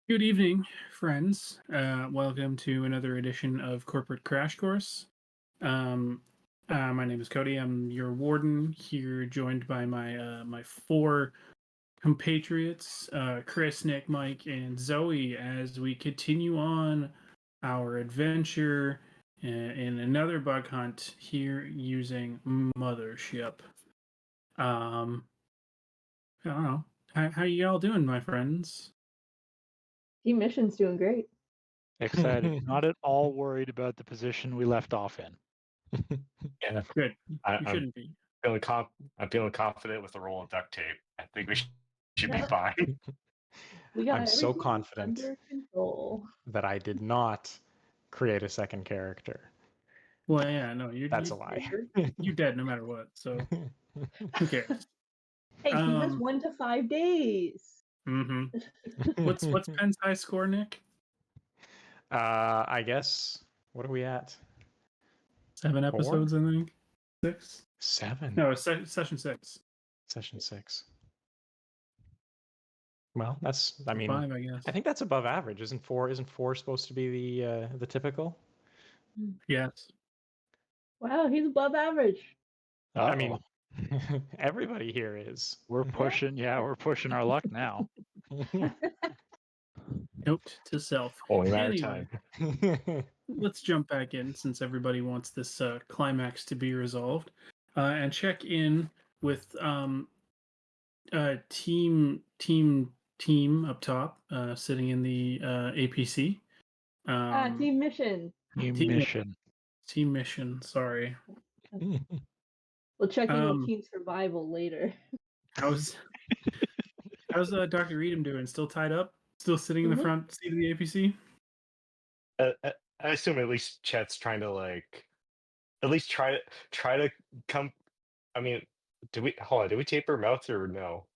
Good evening, friends. Welcome to another edition of Corporate Crash Course. Um, my name is Cody. I'm your warden here, joined by my four compatriots, Chris, Nick, Mike, and Zoe, as we continue on our adventure in another bug hunt here using Mothership. I don't know. How you all doing, my friends? Team Mission's doing great. Excited. Not at all worried about the position we left off in. Yeah, Good. I, You I'm shouldn't be. feeling I'm feeling confident with the roll of duct tape. I think we should be fine. We got I'm so everything confident under control. that I did not create a second character. Well, yeah, no, That's a lie. you're dead no matter what. So who cares? Hey, he has 1 to 5 days. What's Penn's high score, Nick? I guess. What are we at? 7 episodes, I think. 6. 7. No, it's session 6. Session 6. Well, that's. I mean, 5, I guess. I think that's above average. Isn't four supposed to be the typical? Yes. Wow, he's above average. I mean, everybody here is. We're pushing our luck now. Note to self. Only a matter of Anyway, time. let's jump back in since everybody wants this climax to be resolved, and check in with team up top, sitting in the APC. Team Mission. Team mission. Sorry. We'll check in Um, with Team Survival later. How's Dr. Edom doing? Still tied up? Still sitting in the front seat of the APC? I assume at least Chet's trying to at least try to come. I mean, did we tape her mouth or no?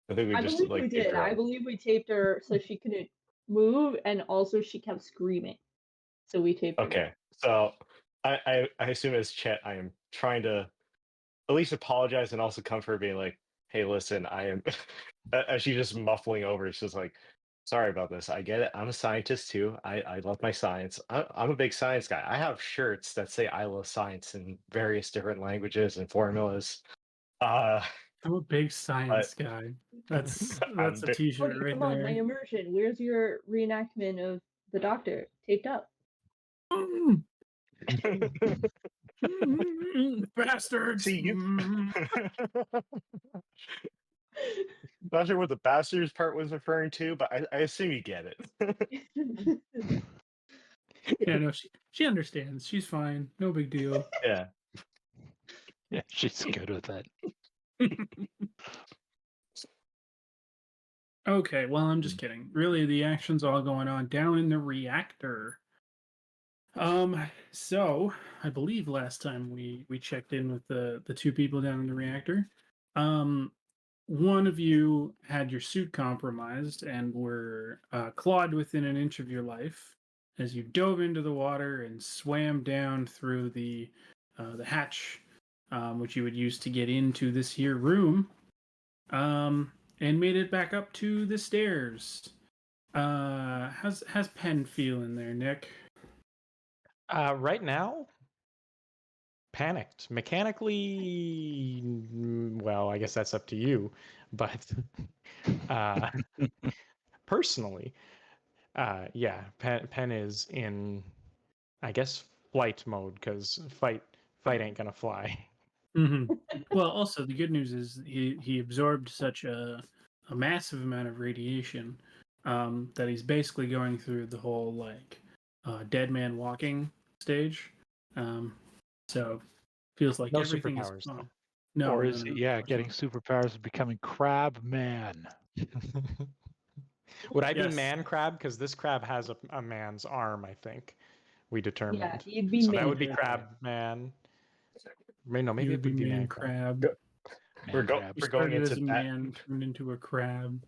I think we I just believe we taped did. her I up. believe we taped her so she couldn't move, and also she kept screaming. So we taped her. Okay, so I assume as Chet, I am trying to at least apologize and also comfort her, being like, "Hey, listen, I am." As she's just muffling over, it's just like, "Sorry about this. I get it. I'm a scientist too. I love my science. I'm a big science guy. I have shirts that say I love science in various different languages and formulas." I'm a big science guy. That's a t-shirt Cody, right come on, my there. immersion. Where's your reenactment of the Doctor taped up? Bastards! See, you. Not sure what the bastards part was referring to, but I assume you get it. Yeah, no, she understands. She's fine. No big deal. Yeah. Yeah, she's good with that. Okay, well, I'm just kidding. Really, the action's all going on down in the reactor. So I believe last time we checked in with the two people down in the reactor, one of you had your suit compromised and were clawed within an inch of your life as you dove into the water and swam down through the hatch, which you would use to get into this here room, and made it back up to the stairs. How's Penn feeling there, Nick? Right now, panicked. Mechanically, well, I guess that's up to you. But personally, yeah, Penn is in, I guess, flight mode because fight ain't gonna fly. Well, also the good news is he absorbed such a massive amount of radiation that he's basically going through the whole dead man walking stage. So feels like No everything is superpowers, fine. though. No, Or no, is no, he, of course getting not. superpowers and becoming Crab Man? Would I Yes. be man crab? Because this crab has a man's arm, I think. We determined. Yeah, you'd be so man that would be crab. crab man. No, maybe You it would be would be man man crab. Go- We're Crab. You we're going started as into a that. man, turned into a crab.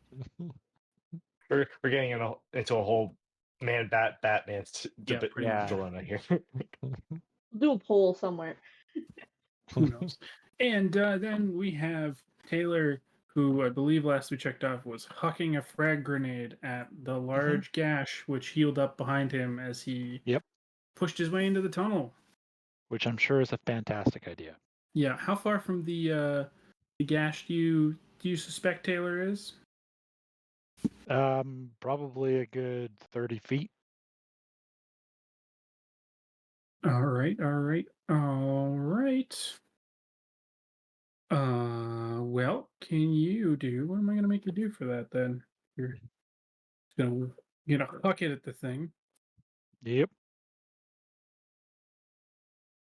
We're getting into a whole Batman Yeah, pretty much. dilemma here. We'll do a poll somewhere. Who knows? And then we have Taylor, who I believe last we checked off was hucking a frag grenade at the large gash which healed up behind him as he Yep. pushed his way into the tunnel. Which I'm sure is a fantastic idea. Yeah, how far from the gash do you suspect Taylor is? Probably a good 30 feet. All right, all right, all right. Well, can you do? What am I gonna make you do for that then? You're gonna huck it at the thing. Yep.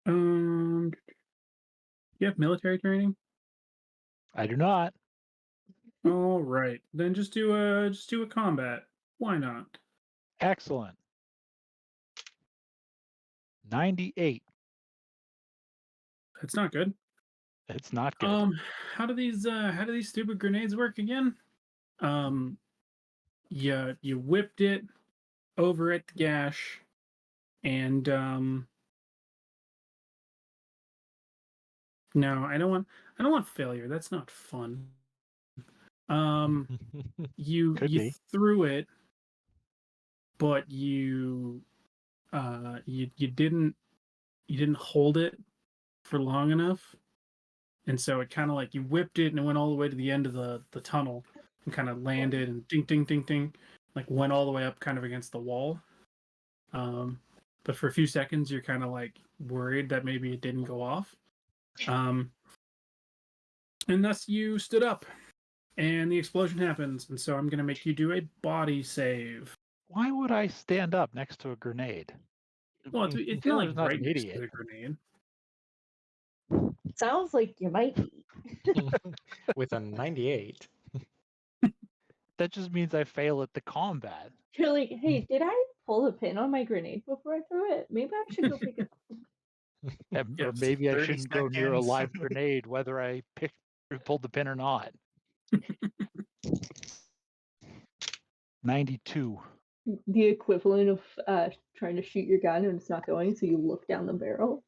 You have military training? I do not. All right, then just do a combat. Why not? Excellent. 98. That's not good. It's not good. How do these stupid grenades work again? You whipped it over at the gash, and no, I don't want failure. That's not fun. You Could be. threw it, but you didn't hold it for long enough, and so it kind of like you whipped it and it went all the way to the end of the tunnel and kind of landed and ding ding ding ding, like went all the way up kind of against the wall. But for a few seconds you're kind of like worried that maybe it didn't go off. And thus you stood up and the explosion happens, and so I'm going to make you do a body save. Why would I stand up next to a grenade? Well, it's not Taylor's like not right an next to idiot. the grenade. Sounds like you might be. With a 98. That just means I fail at the combat. You're like, hey, did I pull a pin on my grenade before I threw it? Maybe I should go pick it up. Or Yes, maybe I 30 shouldn't go near a seconds. live grenade, whether I pulled the pin or not. 92. The equivalent of trying to shoot your gun and it's not going, so you look down the barrel.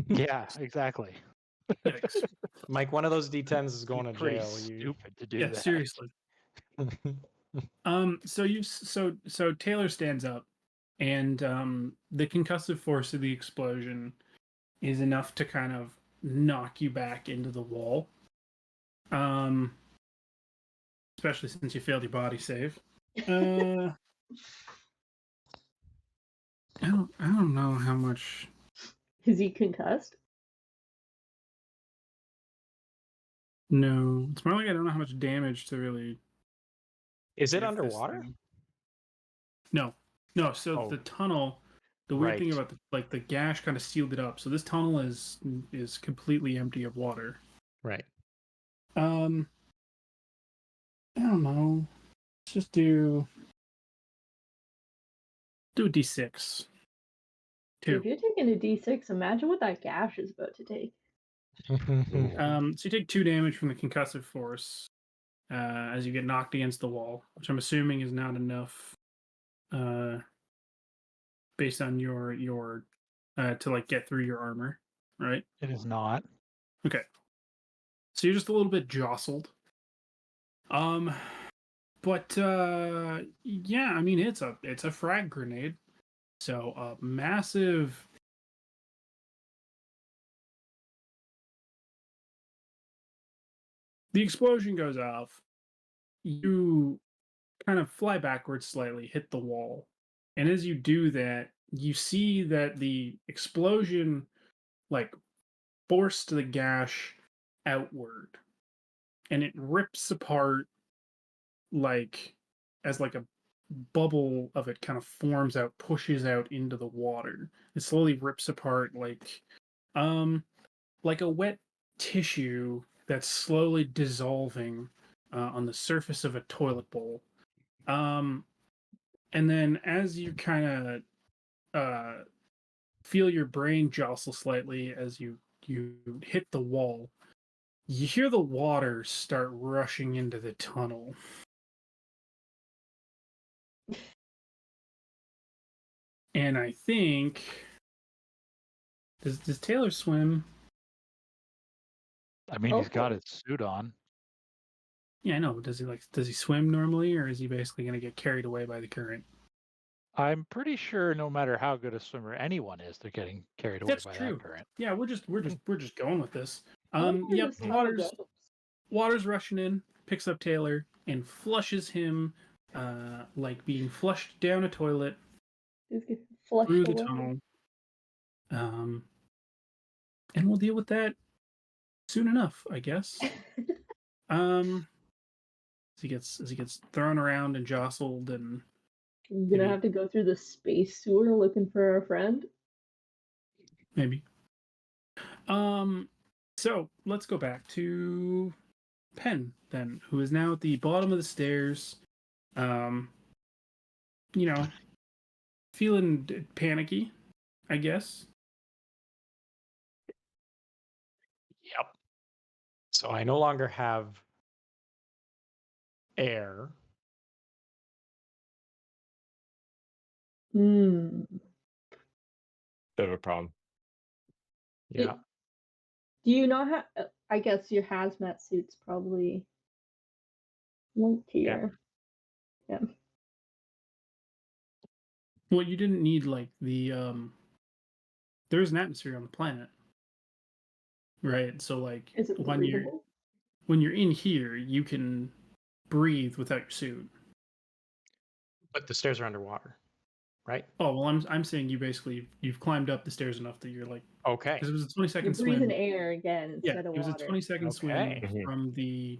Yeah, exactly. Yikes. Mike, one of those D10s is going Be to pretty jail. stupid to do Yeah, that. seriously. So Taylor stands up, and the concussive force of the explosion is enough to kind of knock you back into the wall. Especially since you failed your body save. I don't know how much. Is he concussed? No, it's more like I don't know how much damage to really. Is it give this underwater? thing. No. So Oh. the tunnel, the weird thing Right. about the gash kind of sealed it up. So this tunnel is completely empty of water. Right. I don't know. Let's just do a d6. If 2. you're taking a d6, imagine what that gash is about to take. So you take 2 damage from the concussive force as you get knocked against the wall, which I'm assuming is not enough, based on your to like get through your armor, right? It is not. Okay. So you're just a little bit jostled. But yeah, I mean it's a frag grenade. So a massive. The explosion goes off. You kind of fly backwards slightly, hit the wall. And as you do that, you see that the explosion like forced the gash outward. And it rips apart like as like a bubble of it kind of forms out, pushes out into the water. It slowly rips apart like a wet tissue that's slowly dissolving on the surface of a toilet bowl. And then as you kind of feel your brain jostle slightly as you hit the wall, you hear the water start rushing into the tunnel. And I think does Taylor swim? I mean, he's got Okay. his suit on. Yeah, I know. Does he swim normally, or is he basically going to get carried away by the current? I'm pretty sure no matter how good a swimmer anyone is, they're getting carried away That's by true. that current. Yeah, we're just going with this. I wonder where Yep. this tunnel goes. Water's rushing in, picks up Taylor, and flushes him, like being flushed down a toilet Just get flushed through the away. tunnel. And we'll deal with that soon enough, I guess. As he gets thrown around and jostled, and I'm gonna maybe- have to go through the space sewer looking for our friend. maybe. So let's go back to Penn then, who is now at the bottom of the stairs. You know, feeling panicky, I guess. Yep. So I no longer have air. Hmm. Bit of a problem. Yeah. Do you not have? I guess your hazmat suit's probably linked here. Yeah. Well, you didn't need like the there is an atmosphere on the planet, right? So like Is it breathable? when you're in here, you can breathe without your suit. But the stairs are underwater, right? Oh well, I'm saying you've climbed up the stairs enough that you're like, Okay. because it was a 20-second You're swim. breathing air again Yeah, instead of it was water. a 20-second swim Okay. Mhm. from the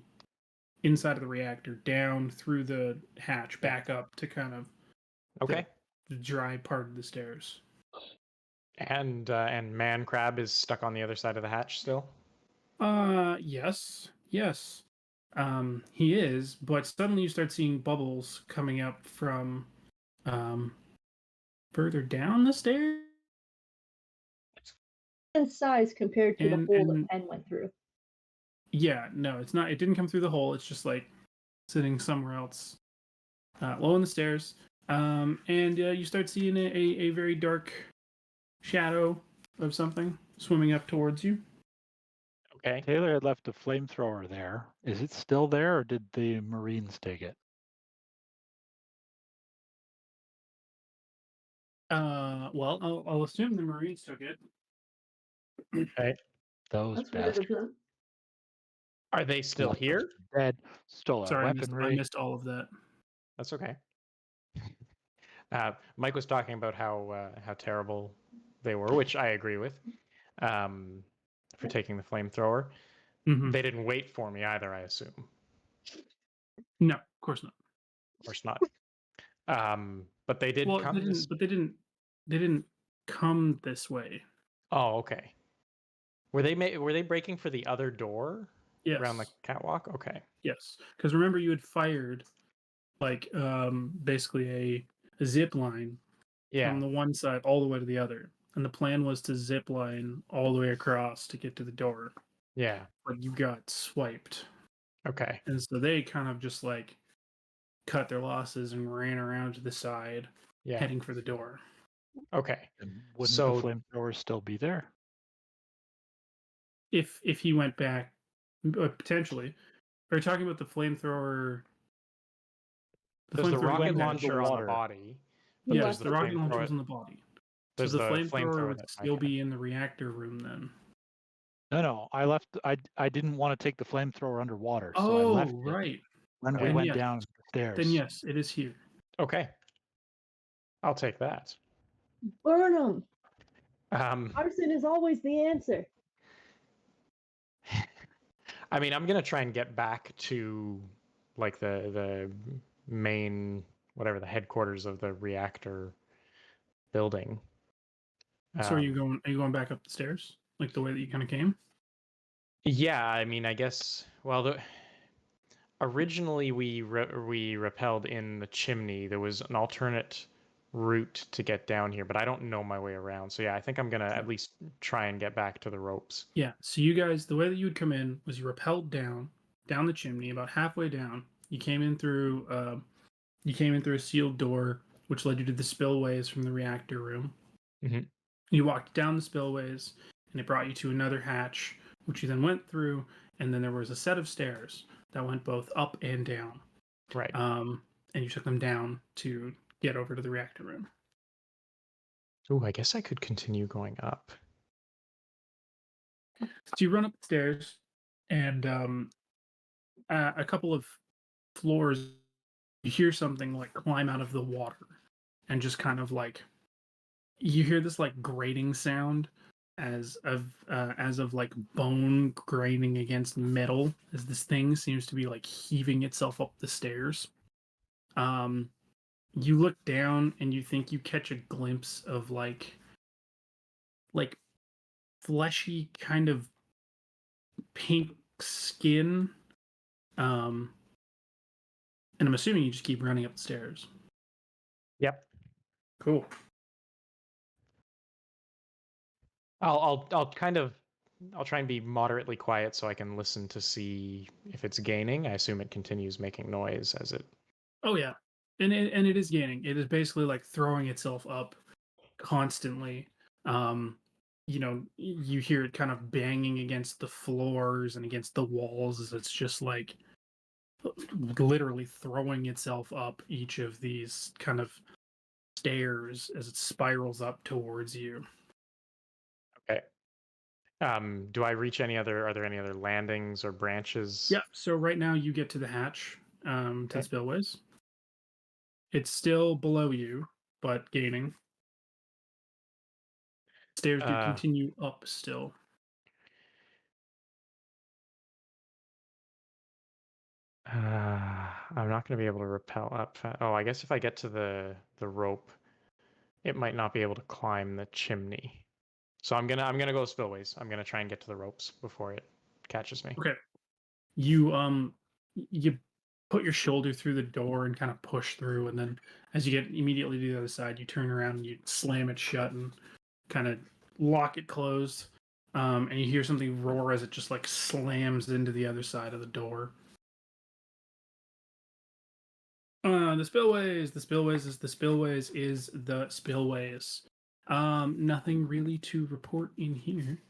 inside of the reactor down through the hatch back up to kind of Okay. the dry part of the stairs. And Man Crab is stuck on the other side of the hatch still. Yes. He is, but suddenly you start seeing bubbles coming up from further down the stairs. In size compared to the And- hole and- that Penn went through. Yeah, no, it's not. It didn't come through the hole. It's just like sitting somewhere else, low on the stairs. And you start seeing a very dark shadow of something swimming up towards you. Okay. Taylor had left a flamethrower there. Is it still there, or did the Marines take it? Well, I'll assume the Marines took it. Those That's weird bastards. of them. Are they still here? Dead. Stole our Sorry, I missed weaponry. all of that. That's okay. Mike was talking about how terrible they were, which I agree with. For taking the flamethrower, Mhm. they didn't wait for me either. I assume. No, of course not. Of course not. But they did Well, come. they didn't come this way. Oh, okay. Were they breaking for the other door Yes. around the catwalk? Okay. Yes, because remember you had fired like basically a zip line Yeah. from the one side all the way to the other, and the plan was to zip line all the way across to get to the door, Yeah. but you got swiped, Okay. and so they kind of just like cut their losses and ran around to the side, Yeah. heading for the door. Okay. And wouldn't So- the flamethrower still be there? If he went back, potentially. Are you talking about the flamethrower? There's the flamethrower rocket went back. launcher on the water. body. but Yes, there's the rocket flamethrower- launcher was on the body. So There's the the flamethrower would that Mike still had. be in the reactor room then. No. I left. I didn't want to take the flamethrower underwater, so I Oh, left it right. when we Then went yes. down the stairs. Then yes, it is here. Okay. I'll take that. Burn them. Um, Arson is always the answer. I mean, I'm gonna try and get back to like the main whatever the headquarters of the reactor building. So are you going back up the stairs like the way that you kind of came? Yeah, I mean, I guess. Well, originally we repelled in the chimney. There was an alternate route to get down here, but I don't know my way around. So yeah, I think I'm gonna at least try and get back to the ropes. Yeah. So you guys, the way that you would come in was you rappelled down the chimney, about halfway down. You came in through a sealed door, which led you to the spillways from the reactor room. Mhm. You walked down the spillways, and it brought you to another hatch, which you then went through, and then there was a set of stairs. that went both up and down. Right. And you took them down to get over to the reactor room. Ooh, I guess I could continue going up. So you run up the stairs, and a couple of floors, you hear something like climb out of the water, and just kind of like you hear this like grating sound as of like bone grinding against metal as this thing seems to be like heaving itself up the stairs. You look down and you think you catch a glimpse of like fleshy kind of pink skin. And I'm assuming you just keep running up the stairs. Yep. Cool. I'll kind of I'll try and be moderately quiet so I can listen to see if it's gaining. I assume it continues making noise as it. Oh yeah, and it is gaining. It is basically like throwing itself up constantly. You hear it kind of banging against the floors and against the walls as it's just like literally throwing itself up each of these kind of stairs as it spirals up towards you. Okay. Do I reach any other? Are there any other landings or branches? Yeah. So right now you get to the hatch, to Okay. the spillways. It's still below you, but gaining. Stairs do continue up still. I'm not going to be able to rappel up. Oh, I guess if I get to the rope, it might not be able to climb the chimney. So I'm gonna go spillways. I'm gonna try and get to the ropes before it catches me. Okay. You put your shoulder through the door and kind of push through, and then as you get immediately to the other side, you turn around and you slam it shut and kind of lock it closed. And you hear something roar as it just like slams into the other side of the door. The spillways is the spillways. Nothing really to report in here.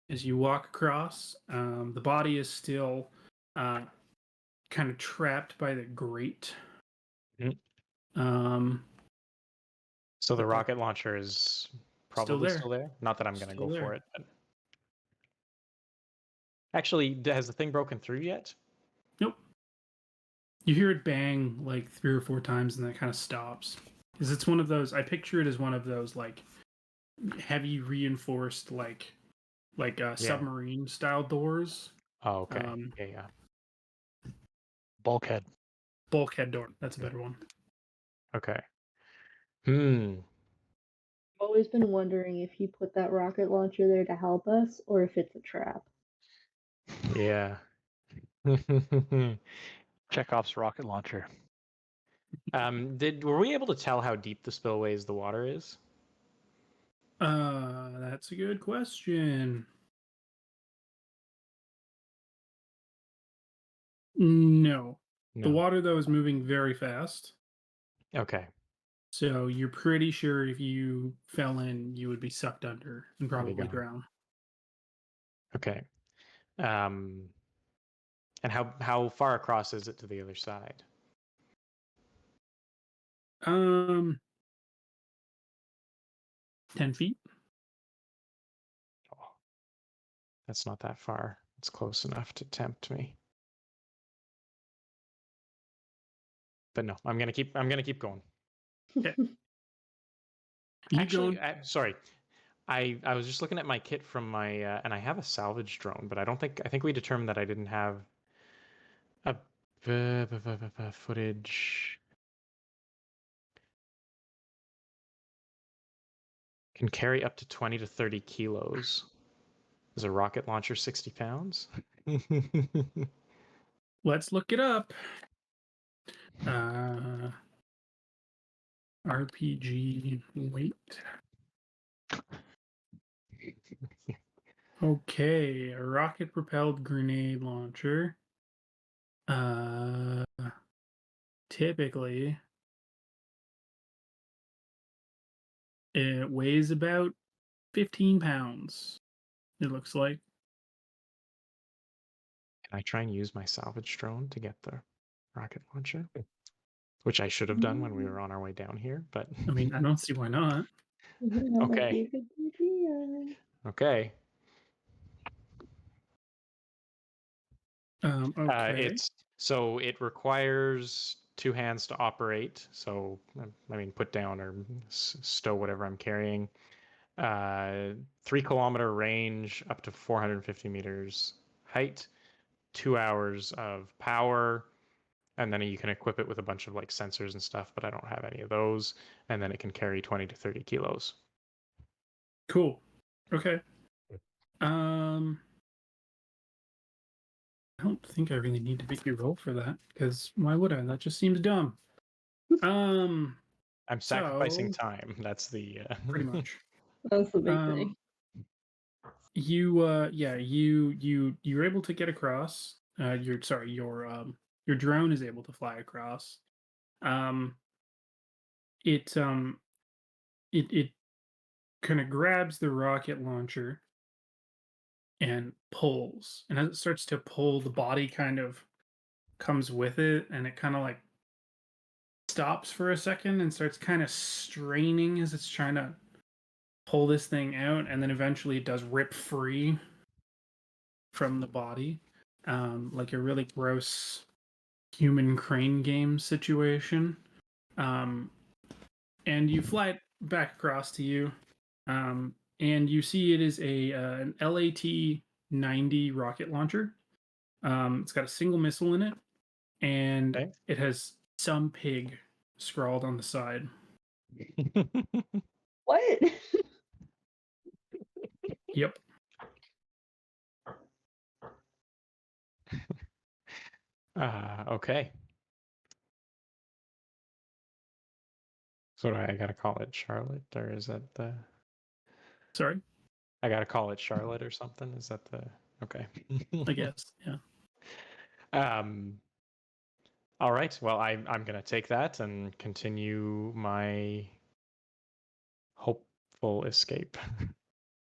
As you walk across, the body is still kind of trapped by the grate. Mhm. So the But rocket launcher is probably there. still there. Not that I'm gonna Still go for there. it. But... Actually, has the thing broken through yet? Nope. You hear it bang like 3 or 4 times and then it kind of stops. Because it's one of those, I picture it as one of those like heavy reinforced like submarine style doors. Oh, okay. Yeah. Bulkhead. Bulkhead door. That's a better one. Okay. I've always been wondering if he put that rocket launcher there to help us or if it's a trap. Yeah. Chekhov's rocket launcher. Were we able to tell how deep the spillways the water is? That's a good question. No. The No. water though is moving very fast. Okay. So you're pretty sure if you fell in, you would be sucked under and probably gone. drown. Okay. And how far across is it to the other side? 10 feet. Oh, that's not that far. It's close enough to tempt me. But no, I'm gonna keep going. Okay. Actually, sorry. I was just looking at my kit from my and I have a salvage drone, but I think we determined that I didn't have a footage. Can carry up to 20 to 30 kilos. Is a rocket launcher 60 pounds? Let's look it up. RPG weight. Okay, a rocket propelled grenade launcher. Typically it weighs about 15 pounds, it looks like. Can I try and use my salvage drone to get the rocket launcher? Which I should have done when we were on our way down here, but I mean, I don't see why not. That might Okay. be a good idea. okay. Okay. It requires 2 hands to operate. So I mean, put down or stow whatever I'm carrying. 3-kilometer range, up to 450 meters height. 2 hours of power, and then you can equip it with a bunch of like sensors and stuff. But I don't have any of those. And then it can carry 20 to 30 kilos. Cool. Okay. I don't think I really need to make you roll for that, because why would I? That just seems dumb. I'm sacrificing So- time. That's the Pretty much. That's the big thing. You're able to get across. Your drone is able to fly across. It kind of grabs the rocket launcher and pulls, and as it starts to pull, the body kind of comes with it, and it kind of like stops for a second and starts kind of straining as it's trying to pull this thing out, and then eventually it does rip free from the body, like a really gross human crane game situation. And you fly it back across to you, and you see it is an LAT-90 rocket launcher. It's got a single missile in it, and Okay. it has "some pig" scrawled on the side. What? Yep. Okay. So do I gotta call it Charlotte, or is that the? Sorry. I gotta call it Charlotte or something. Is that the? Okay. I guess. Yeah. All right. Well, I'm gonna take that and continue my hopeful escape.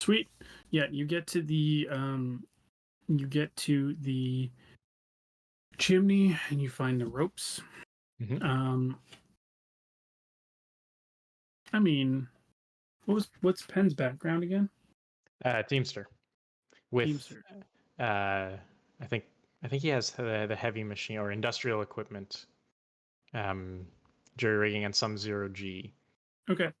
Sweet. Yeah. You get to the chimney, and you find the ropes. Mhm. I mean, what's Penn's background again? Teamster. With Teamster. I think he has the heavy machine or industrial equipment, jury rigging and some 0G. Okay.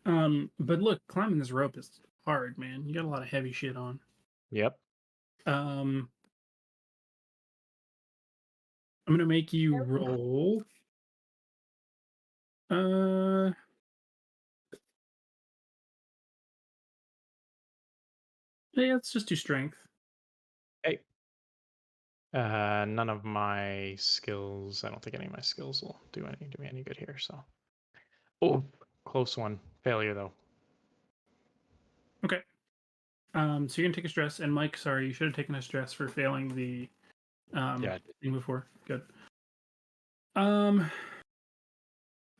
But look, climbing this rope is hard, man. You got a lot of heavy shit on. Yep. I'm gonna make you roll. Yeah, let's just do strength. Hey. None of my skills. I don't think any of my skills will do me any good here. So, oh, close one. Failure though. Okay. So you're gonna take a stress, and Mike, sorry, you should have taken a stress for failing the Yeah. thing before. Good.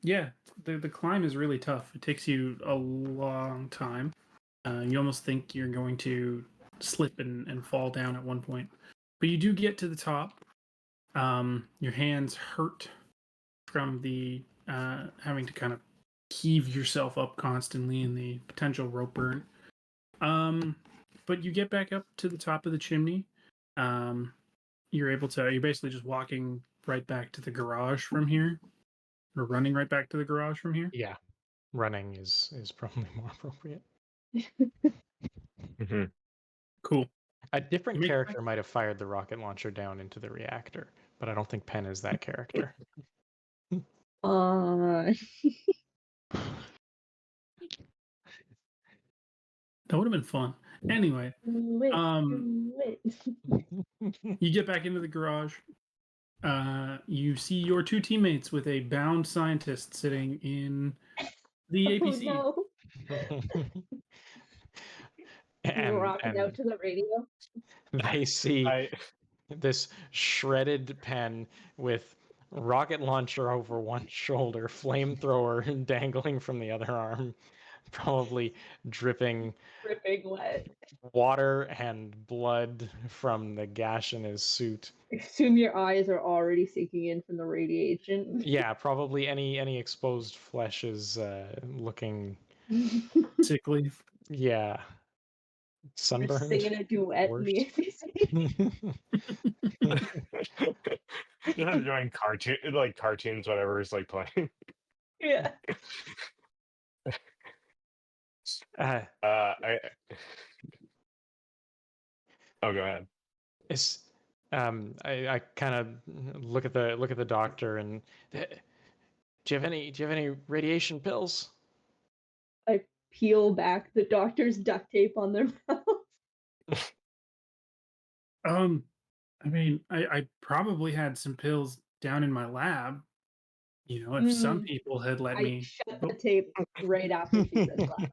Yeah, the climb is really tough. It takes you a long time. You almost think you're going to slip and fall down at one point, but you do get to the top. Your hands hurt from the having to kind of heave yourself up constantly in the potential rope burn. But you get back up to the top of the chimney. You're basically just walking right back to the garage from here, or running right back to the garage from here. Yeah. Running is probably more appropriate. Cool. A different You make- character might have fired the rocket launcher down into the reactor, but I don't think Penn is that character. That would have been fun. Anyway, Wait, you get back into the garage. You see your two teammates with a bound scientist sitting in the APC. Oh, no. and Rocking out to the radio. I see this shredded Penn with rocket launcher over one shoulder, flamethrower dangling from the other arm, probably dripping Dripping wet. water and blood from the gash in his suit. Assume your eyes are already sinking in from the radiation. Yeah, probably any exposed flesh is looking, Sickly. yeah, You're sunburned. singing a duet in the Just enjoying cartoons, whatever is like playing. Yeah. uh, Oh, go ahead. it's I kind of look at the doctor and do you have any radiation pills? I peel back the doctor's duct tape on their mouth. I mean, I probably had some pills down in my lab. You know, if some people had let I me. shut the tape right after she said that.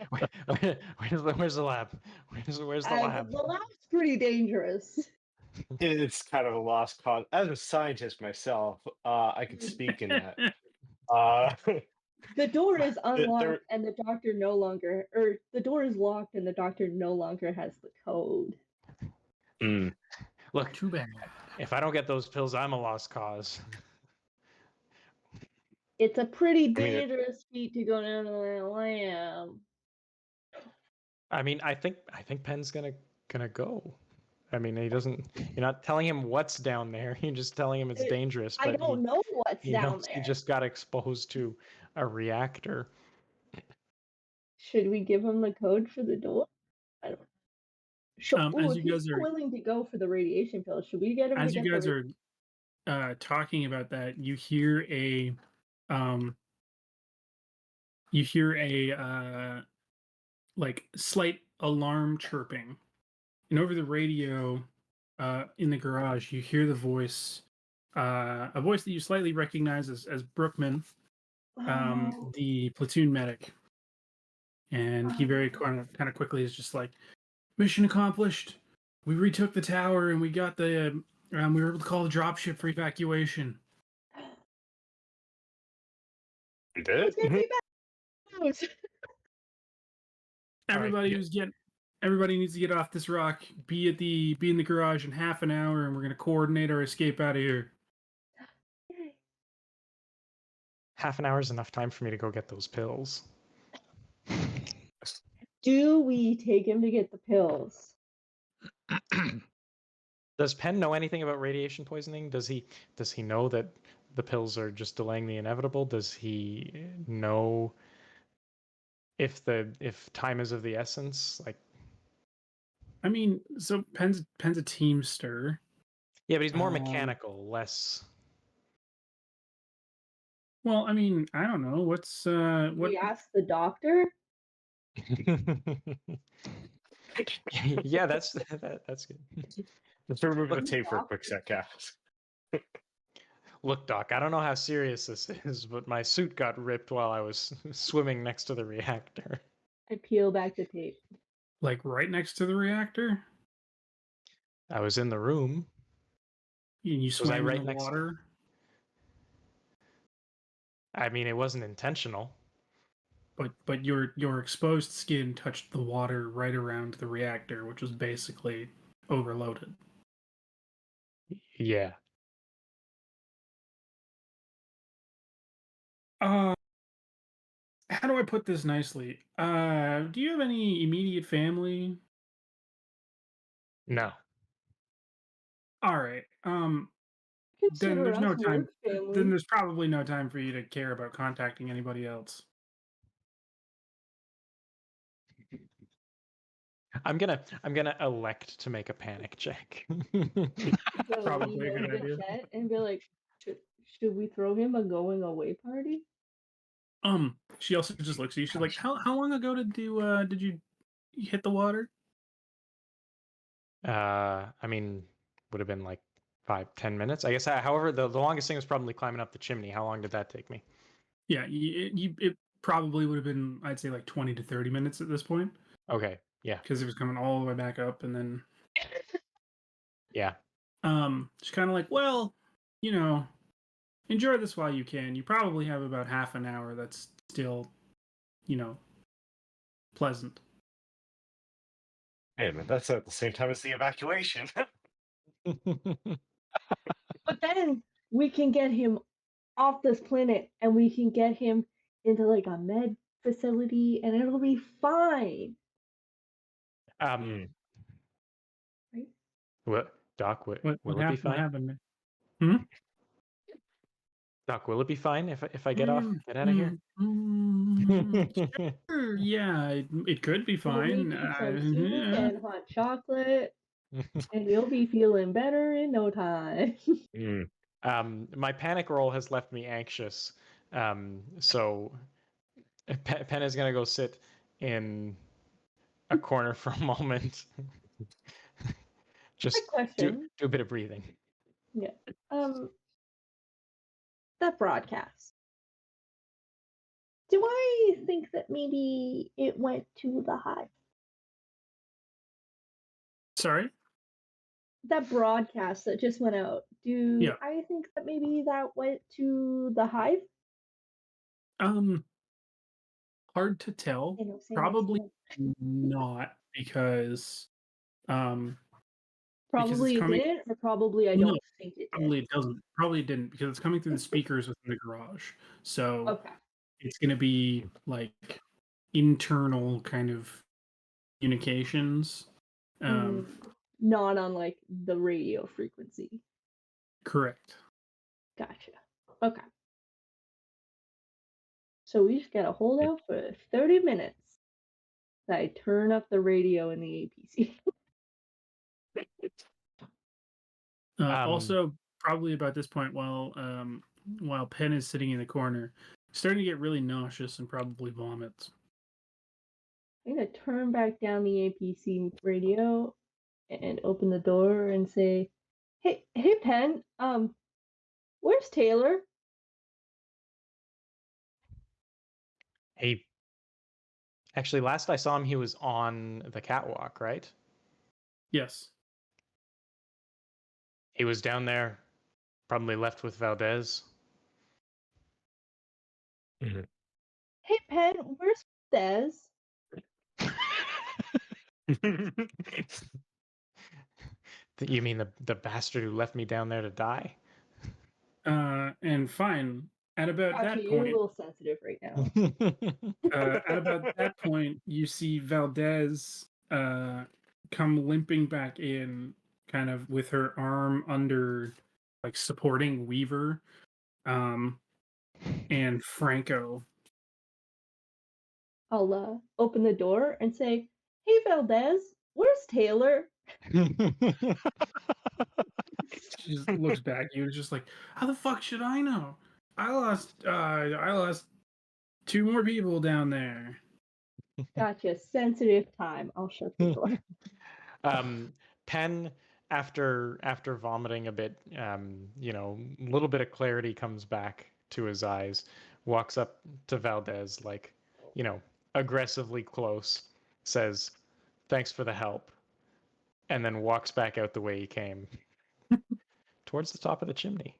Where's the lab? Where's the lab? The lab's pretty dangerous. It's kind of a lost cause. As a scientist myself, I could speak in that. The door is unlocked there- and the doctor no longer, or the door is locked and the doctor no longer has the code. Look, Too bad. if I don't get those pills, I'm a lost cause. It's a pretty mean, dangerous feat to go down to the lab. I mean, I think Penn's gonna go. I mean, he doesn't. You're not telling him what's down there. You're just telling him it's dangerous. I But don't know what's he down knows there. he just got exposed to a reactor. Should we give him the code for the door? I don't know. As If you guys he's are willing to go for the radiation pill, should we get him to as get you guys the are talking about that, you hear a like slight alarm chirping, and over the radio in the garage you hear the voice, a voice that you slightly recognize as Brookman, Oh, the platoon medic, and he very kind of quickly is just like, mission accomplished, we retook the tower and we got the we were able to call the dropship for evacuation. You it's gonna did? be bad. Everybody yeah. everybody needs to get off this rock. Be in the garage in half an hour, and we're gonna coordinate our escape out of here. Half an hour is enough time for me to go get those pills. Do we take him to get the pills? Does Penn know anything about radiation poisoning? Does he know that the pills are just delaying the inevitable? Does he know if time is of the essence? Like, I mean, so Penn's a teamster. yeah, but he's more mechanical, less. Well, I mean, I don't know. What's what? We ask the doctor. Yeah, that's good. Let's remove the tape for a quick sec, Cass. Look, Doc, I don't know how serious this is, but my suit got ripped while I was swimming next to the reactor. I peel back the tape. Like right next to the reactor? I was in the room. And you I swam right in the next- water? I mean, it wasn't intentional. But your exposed skin touched the water right around the reactor, which was basically overloaded. Yeah. How do I put this nicely? Do you have any immediate family? No. All right. Then Consider there's us no time. work family. Then there's probably no time for you to care about contacting anybody else. I'm gonna elect to make a panic check. Probably a good idea. And be like, should we throw him a going away party? She also just looks at you. She's like, "How long ago did you hit the water?" I mean, would have been like 5-10 minutes, I guess. However, the longest thing was probably climbing up the chimney. How long did that take me? Yeah, it probably would have been, I'd say, like 20 to 30 minutes at this point. Okay, yeah, Because it was coming all the way back up, and then yeah. she's kind of like, well, enjoy this while you can. You probably have about half an hour that's still pleasant. Hey, man, that's at the same time as the evacuation. But then we can get him off this planet and we can get him into like a med facility and it'll be fine. Mm. Right? What, Doc? Will What it be happened? What fine? happened? Hmm? Doc, will it be fine if I get out of here? Sure, yeah, it could be We'll make fine. him some soup Yeah. and hot chocolate and he'll be feeling better in no time. Mm. My panic roll has left me anxious, so Pen is gonna go sit in a corner for a moment. Just do question. a bit of breathing. Yeah. That broadcast. Do I think that maybe it went to the hive? Sorry. That broadcast that just went out. Do Yeah. I think that maybe that went to the hive? Hard to tell. You know, say Probably no. not because because Probably it's it coming. didn't, or probably I No, don't think it did. probably it doesn't. Probably it didn't because it's coming through the speakers within the garage. So Okay. it's going to be like internal kind of communications. Not on like the radio frequency. Correct. Gotcha. Okay. So we just gotta hold out for 30 minutes. I turn up the radio in the APC. Also, probably about this point, while Penn is sitting in the corner, starting to get really nauseous and probably vomits. I'm gonna turn back down the APC radio and open the door and say, "Hey, Penn. Where's Taylor?" Hey, actually, last I saw him, he was on the catwalk, right? Yes. He was down there, probably left with Valdez. Mhm. Hey, Penn. Where's Des? You mean the bastard who left me down there to die? And fine. At about Gotcha, that you're a point, little sensitive right now. at about that point, you see Valdez come limping back in, kind of with her arm under, like supporting Weaver, and Franco. I'll open the door and say, "Hey, Valdez. Where's Taylor?" She just looks back at you and is just like, how the fuck should I know? I lost 2 more people down there. Gotcha. Sensitive time. I'll shut the door. Penn, after vomiting a bit, a little bit of clarity comes back to his eyes. Walks up to Valdez, like, aggressively close. Says, "Thanks for the help," and then walks back out the way he came, towards the top of the chimney.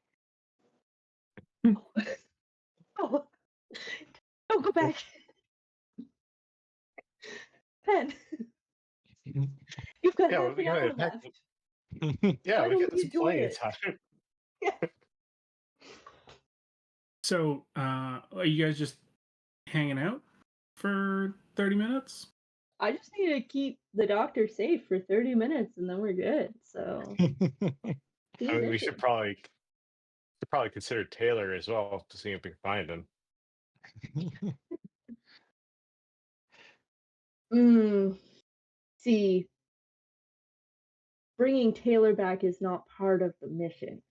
Oh, don't go back. Pen, you've got Yeah, half we an gotta hour attack. left. Yeah, Why we don't got we some enjoy plenty of it? time. Yeah. So, are you guys just hanging out for 30 minutes? I just need to keep the doctor safe for 30 minutes and then we're good. So, I mean, we should probably consider Taylor as well to see if we can find him. See, bringing Taylor back is not part of the mission.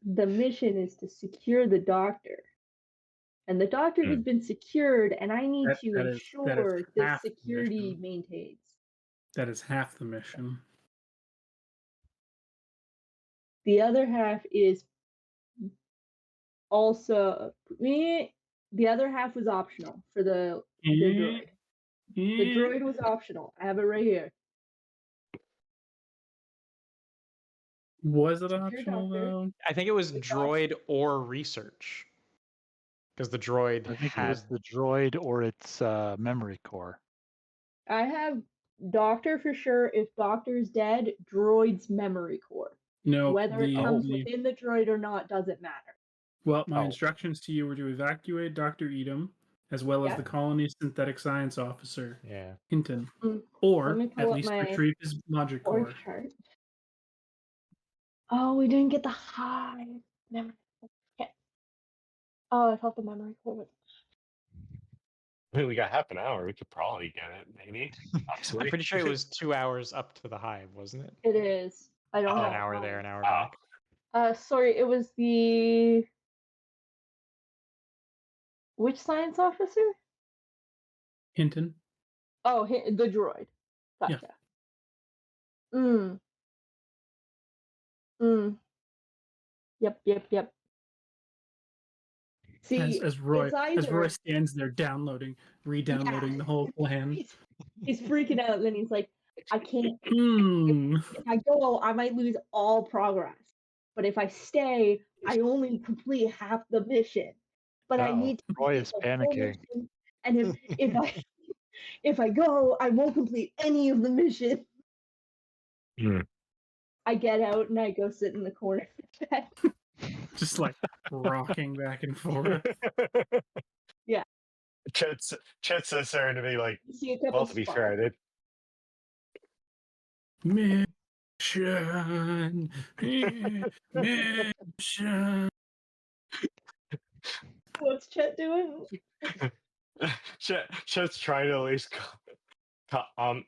The mission is to secure the doctor. And the doctor has been secured, and I need to ensure that security maintains. That is half the mission. The other half is also the other half was optional for the droid. The droid was optional. I have it right here. Was it Your optional doctor. though? I think it was Good droid or research. Because the droid I think it had was the droid or its memory core. I have doctor for sure. If doctor's dead, droid's memory core. No. Whether it The, comes the within the droid or not doesn't matter. well, my Oh. instructions to you were to evacuate Dr. Edom, as well as Yeah. the colony's synthetic science officer, yeah. Hinton, Mm, or let me pull at up least my retrieve his logic org core. chart. Oh, we didn't get the high memory. Okay. Oh, I thought the memory core was. I mean, we got half an hour. We could probably get it, maybe. I'm Possibly. pretty sure it was 2 hours up to the hive, wasn't it? It is. I don't Or have an hour there, time. an hour Wow. back. Sorry, it was the which science officer? Hinton. Oh, the droid. Yeah. Gotcha. Mm. Mm. Yep. See, As Roy it's either stands there downloading, re-downloading the whole plan. he's freaking out, and then he's like, I can't. Hmm. If I go, I might lose all progress. But if I stay, I only complete half the mission. But I Uh-oh. need to Roy complete is the whole panicking. mission. And if I go, I won't complete any of the mission. Hmm. I get out and I go sit in the corner of the bed. Just like rocking back and forth. Yeah. Chet says there to be like, See a couple well, to be fair, I sparks. Mission. Mission. What's Chet doing? Chet's trying to at least calm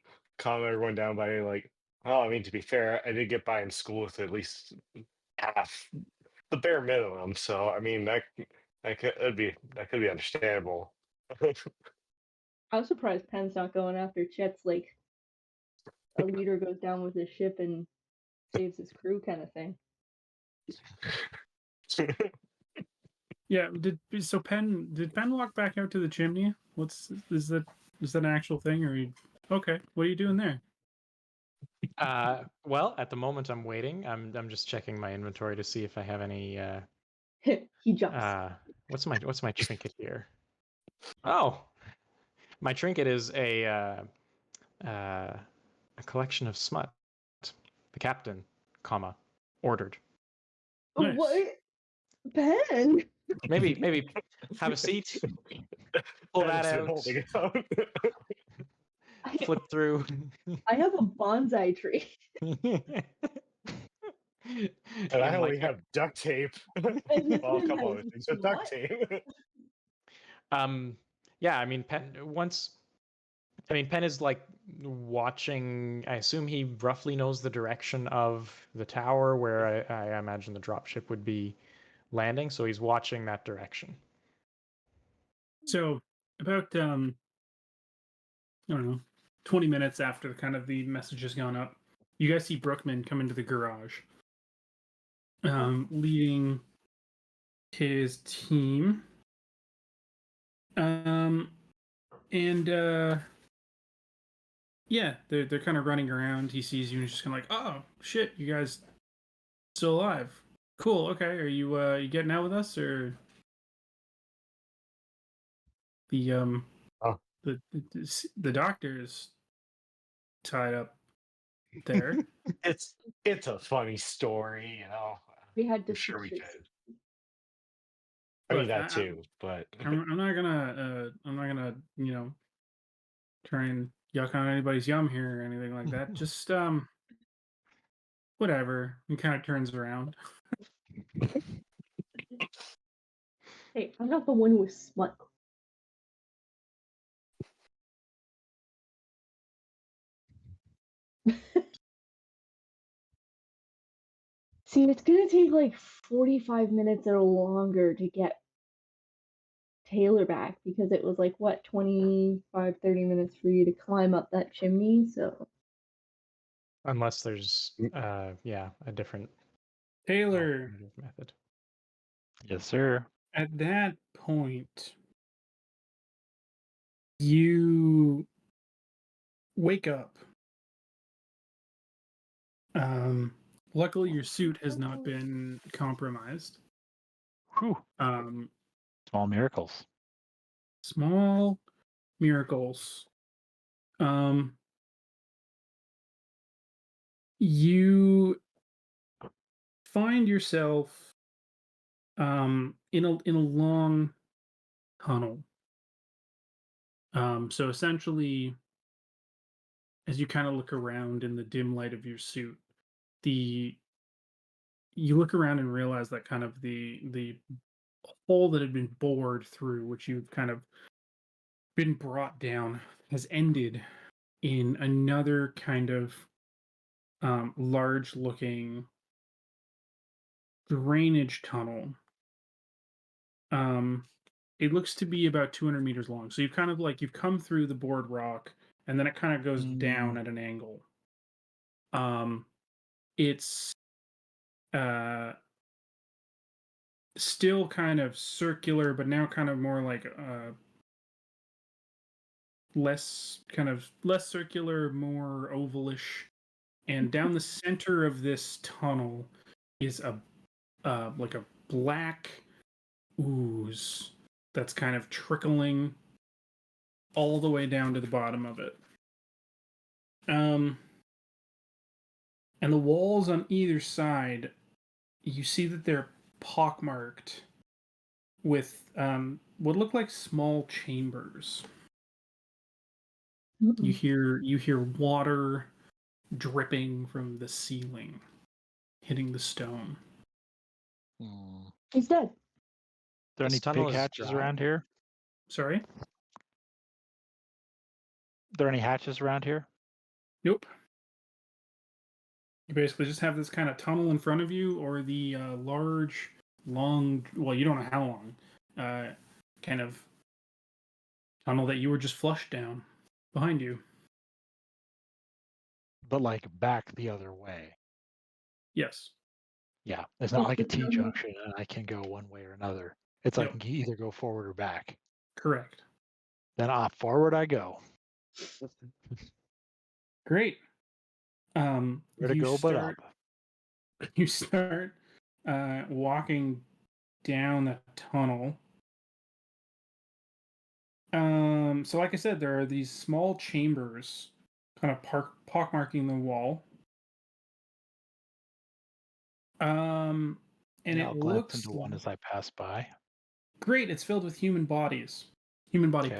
everyone down by like, oh, I mean, to be fair, I did get by in school with at least half the bare minimum. So I mean, that could be understandable. I was surprised Penn's not going after Chet's like a leader goes down with his ship and saves his crew kind of thing. Yeah. Did Penn walk back out to the chimney? Is that an actual thing, or okay? What are you doing there? Well, at the moment I'm waiting. I'm just checking my inventory to see if I have any He jumps. what's my trinket here? Oh, my trinket is a collection of smut. The captain, comma, ordered. Nice. What? Penn? Maybe have a seat. Pull that Edison out. holding it up. Flip through. I have a bonsai tree. And I only have duct tape. And this Well, a man couple has other things, but duct what? tape. Yeah, I mean, Penn is like watching. I assume he roughly knows the direction of the tower where I imagine the dropship would be landing, so he's watching that direction. So about I don't know, 20 minutes after kind of the message has gone up, you guys see Brookman come into the garage, leading his team. Yeah, they're kind of running around. He sees you and he's just kind of like, oh shit, you guys still alive? Cool. Okay, are you getting out with us, or the Oh. the doctor's tied up there? It's a funny story, you know. We had I'm sure we discussions. could. I mean Look, that too, but I'm not gonna try and yuck on anybody's yum here or anything like that. Just whatever. He kind of turns around. Hey, I'm not the one who was smut. See, it's gonna take like 45 minutes or longer to get Taylor back because it was like what 25, 30 minutes for you to climb up that chimney. So Unless there's a different Taylor, alternative method. Yes, sir. at that point, you wake up Luckily, your suit has not been compromised. Whew. Small miracles. Small miracles. You find yourself in a long tunnel. So essentially, as you kind of look around in the dim light of your suit, you look around and realize that kind of the hole that had been bored through, which you've kind of been brought down, has ended in another kind of large looking drainage tunnel. It looks to be about 200 meters long. So you've come through the bored rock, and then it kind of goes down at an angle. It's still kind of circular, but now kind of more like less circular, more ovalish. And down the center of this tunnel is like a black ooze that's kind of trickling all the way down to the bottom of it. And the walls on either side, you see that they're pockmarked with what look like small chambers. You hear water dripping from the ceiling, hitting the stone. He's dead. Are there any tunnel big is hatches dry. around here? Sorry? Are there any hatches around here? Nope. You basically just have this kind of tunnel in front of you, or the large, long, well, you don't know how long, kind of tunnel that you were just flushed down behind you. But like back the other way. Yes. Yeah, it's not like a T-junction and I can go one way or another. It's like I can either go forward or back. Correct. Then forward I go. Great. Where to go but up. You start walking down the tunnel. So like I said, there are these small chambers kind of pockmarking the wall. And Yeah, I'll it glance looks into one as I pass by. great. It's filled with human body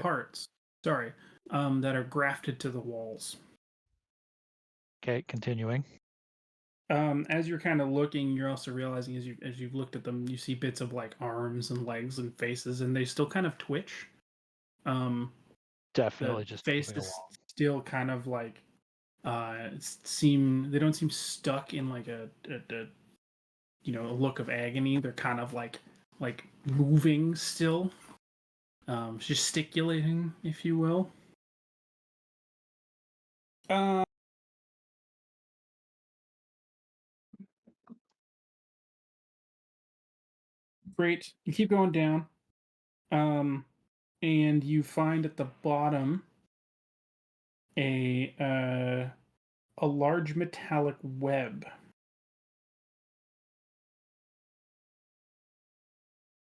parts. Sorry, that are grafted to the walls. Okay, continuing. As you're kind of looking, you're also realizing as you've looked at them, you see bits of like arms and legs and faces, and they still kind of twitch. Definitely The just faces moving along. still kind of like they don't seem stuck in like a look of agony. They're kind of like moving still, gesticulating, if you will. Great. You keep going down, and you find at the bottom a large metallic web.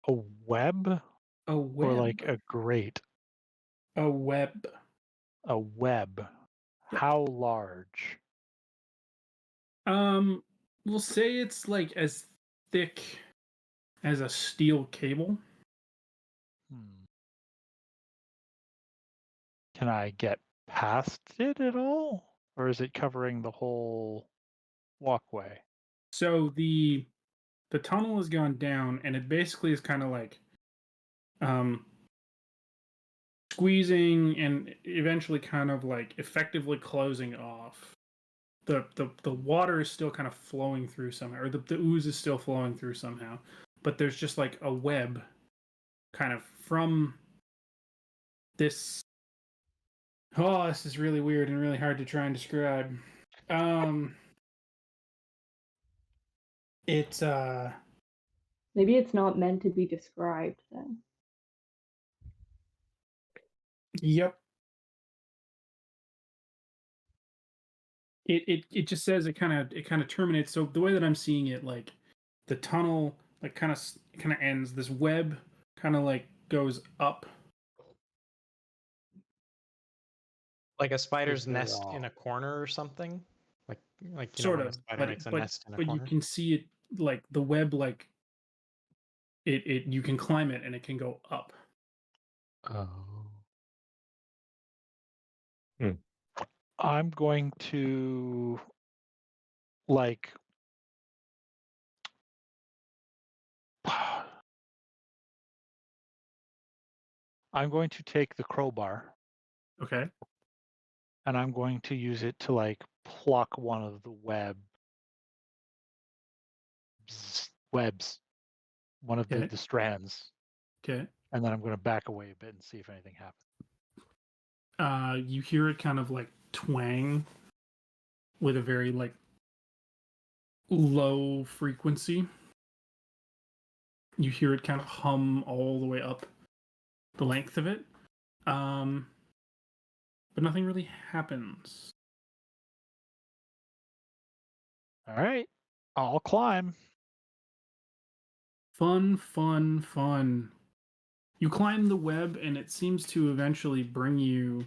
A web? A web. Or like a grate? A web. A web. How large? We'll say it's like as thick as a steel cable. Can I get past it at all? Or is it covering the whole walkway? So the tunnel has gone down, and it basically is kind of like squeezing and eventually kind of like effectively closing off. The water is still kind of flowing through somehow, or the ooze is still flowing through somehow, but there's just like a web kind of from this. Oh, this is really weird and really hard to try and describe. It's Maybe it's not meant to be described then. Yep. It just says it kind of terminates. So the way that I'm seeing it, like the tunnel like kind of ends. This web kind of like goes up. Like a spider's there nest all- in a corner or something? Like Sort when a of, spider makes a nest in a but you corner? can see it like the web like it you can climb it and it can go up. Oh. I'm going to like I'm going to take the crowbar Okay. and I'm going to use it to like pluck one of the webs, one of Okay. the strands, Okay. and then I'm going to back away a bit and see if anything happens. You hear it kind of like twang with a very like low frequency. You hear it kind of hum all the way up the length of it. But nothing really happens. All right, I'll climb. Fun, fun, fun. You climb the web and it seems to eventually bring you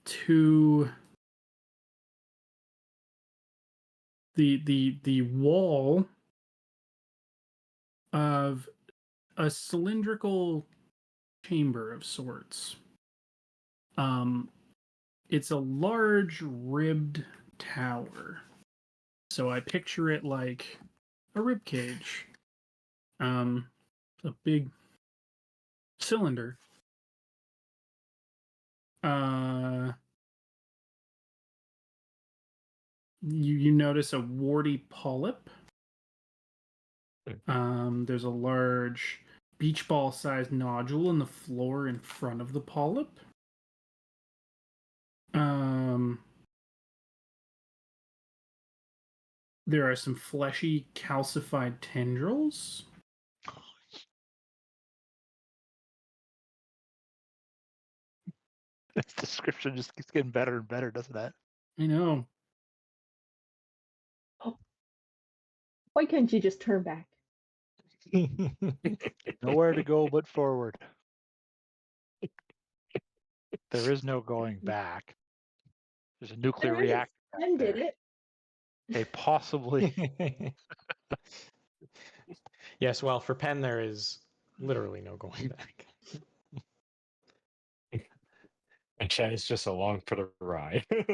to the wall of a cylindrical chamber of sorts. It's a large ribbed tower. So I picture it like a rib cage. A big cylinder. You notice a warty polyp. There's a large beach ball sized nodule in the floor in front of the polyp. There are some fleshy calcified tendrils. This description just keeps getting better and better, doesn't it? I know. Why can't you just turn back? Nowhere to go but forward. There is no going back. There's a nuclear There is. reactor back Ken did there. it. They possibly. Yes, well, for Penn, there is literally no going back. And Chad is just along for the ride. You're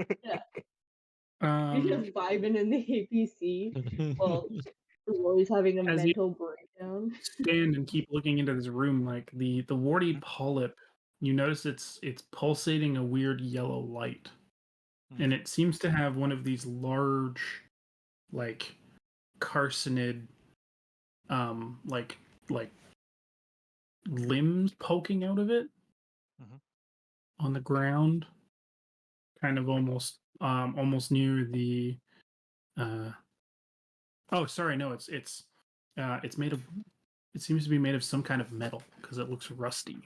just vibing in the APC. Well, Roy's having a As you- mental breakdown. stand and keep looking into this room, like the warty polyp, you notice it's pulsating a weird yellow light. And it seems to have one of these large like carcinid like limbs poking out of it on the ground, kind of almost near the oh sorry, no, it's made of, it seems to be made of some kind of metal because it looks rusty.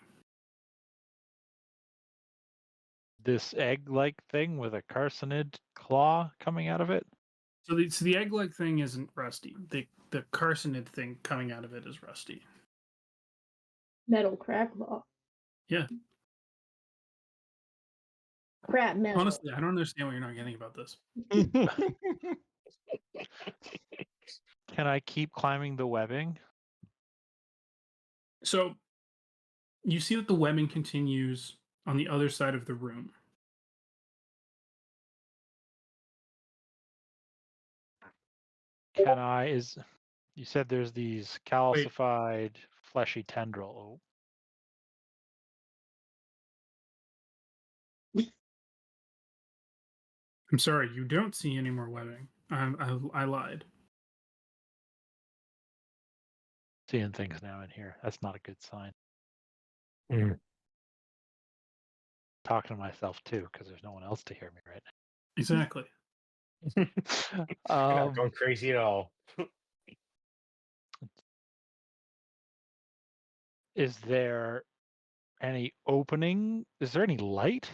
This egg-like thing with a carcinid claw coming out of it. So the egg-like thing isn't rusty. The carcinid thing coming out of it is rusty. Metal crab claw. Yeah. Crab metal. Honestly, I don't understand what you're not getting about this. Can I keep climbing the webbing? So you see that the webbing continues on the other side of the room. Can I? You said there's these calcified fleshy tendril. I'm sorry, you don't see any more webbing. I lied. Seeing things now in here. That's not a good sign. Talking to myself too, because there's no one else to hear me right Exactly. now. You're not going crazy at all. Is there any opening? Is there any light?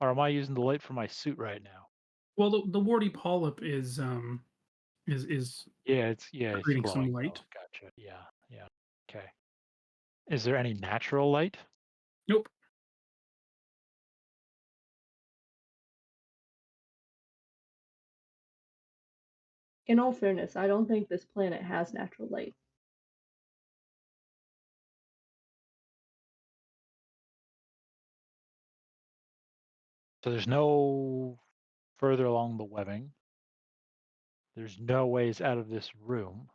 Or am I using the light from my suit right now? Well, the warty polyp is Yeah, it's creating some glowing. light. Oh, gotcha. Yeah. Okay. Is there any natural light? Nope. In all fairness, I don't think this planet has natural light. So there's no further along the webbing. There's no ways out of this room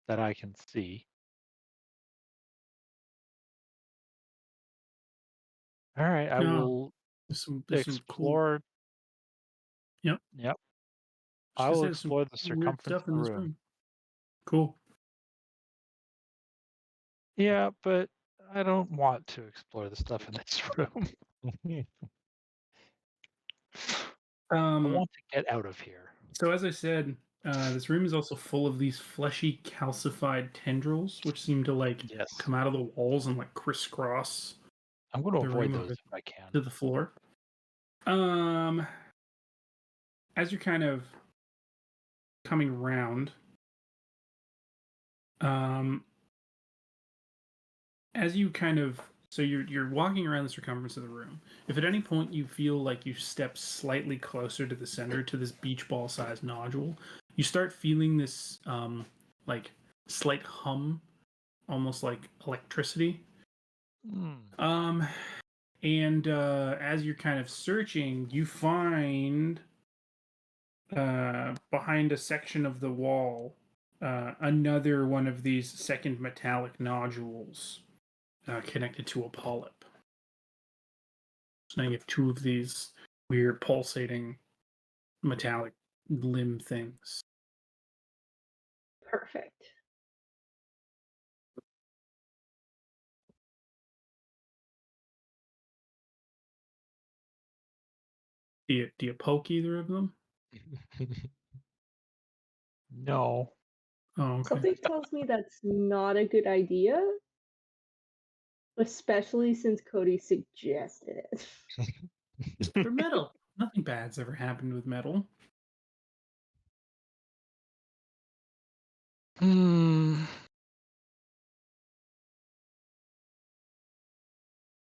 that I can see. All right, I No. will There's some cool. explore. Yep. Yep. Just I gonna will say there's some explore the cool, weird circumference stuff of in the this room. room. Cool. Yeah, but I don't want to explore the stuff in this room. I want to get out of here. So as I said, this room is also full of these fleshy calcified tendrils, which seem to like Yes. come out of the walls and like crisscross I'm going to the avoid room those over if I can. to the floor. As you're kind of coming around, as you kind of so you're walking around the circumference of the room. If at any point you feel like you step slightly closer to the center to this beach ball sized nodule, you start feeling this like slight hum, almost like electricity. Hmm. And as you're kind of searching, you find behind a section of the wall another one of these second metallic nodules connected to a polyp. So now you have two of these weird pulsating metallic limb things. Perfect. Do you poke either of them? No. Oh, okay. Something tells me that's not a good idea, especially since Cody suggested it. They're metal. Nothing bad's ever happened with metal.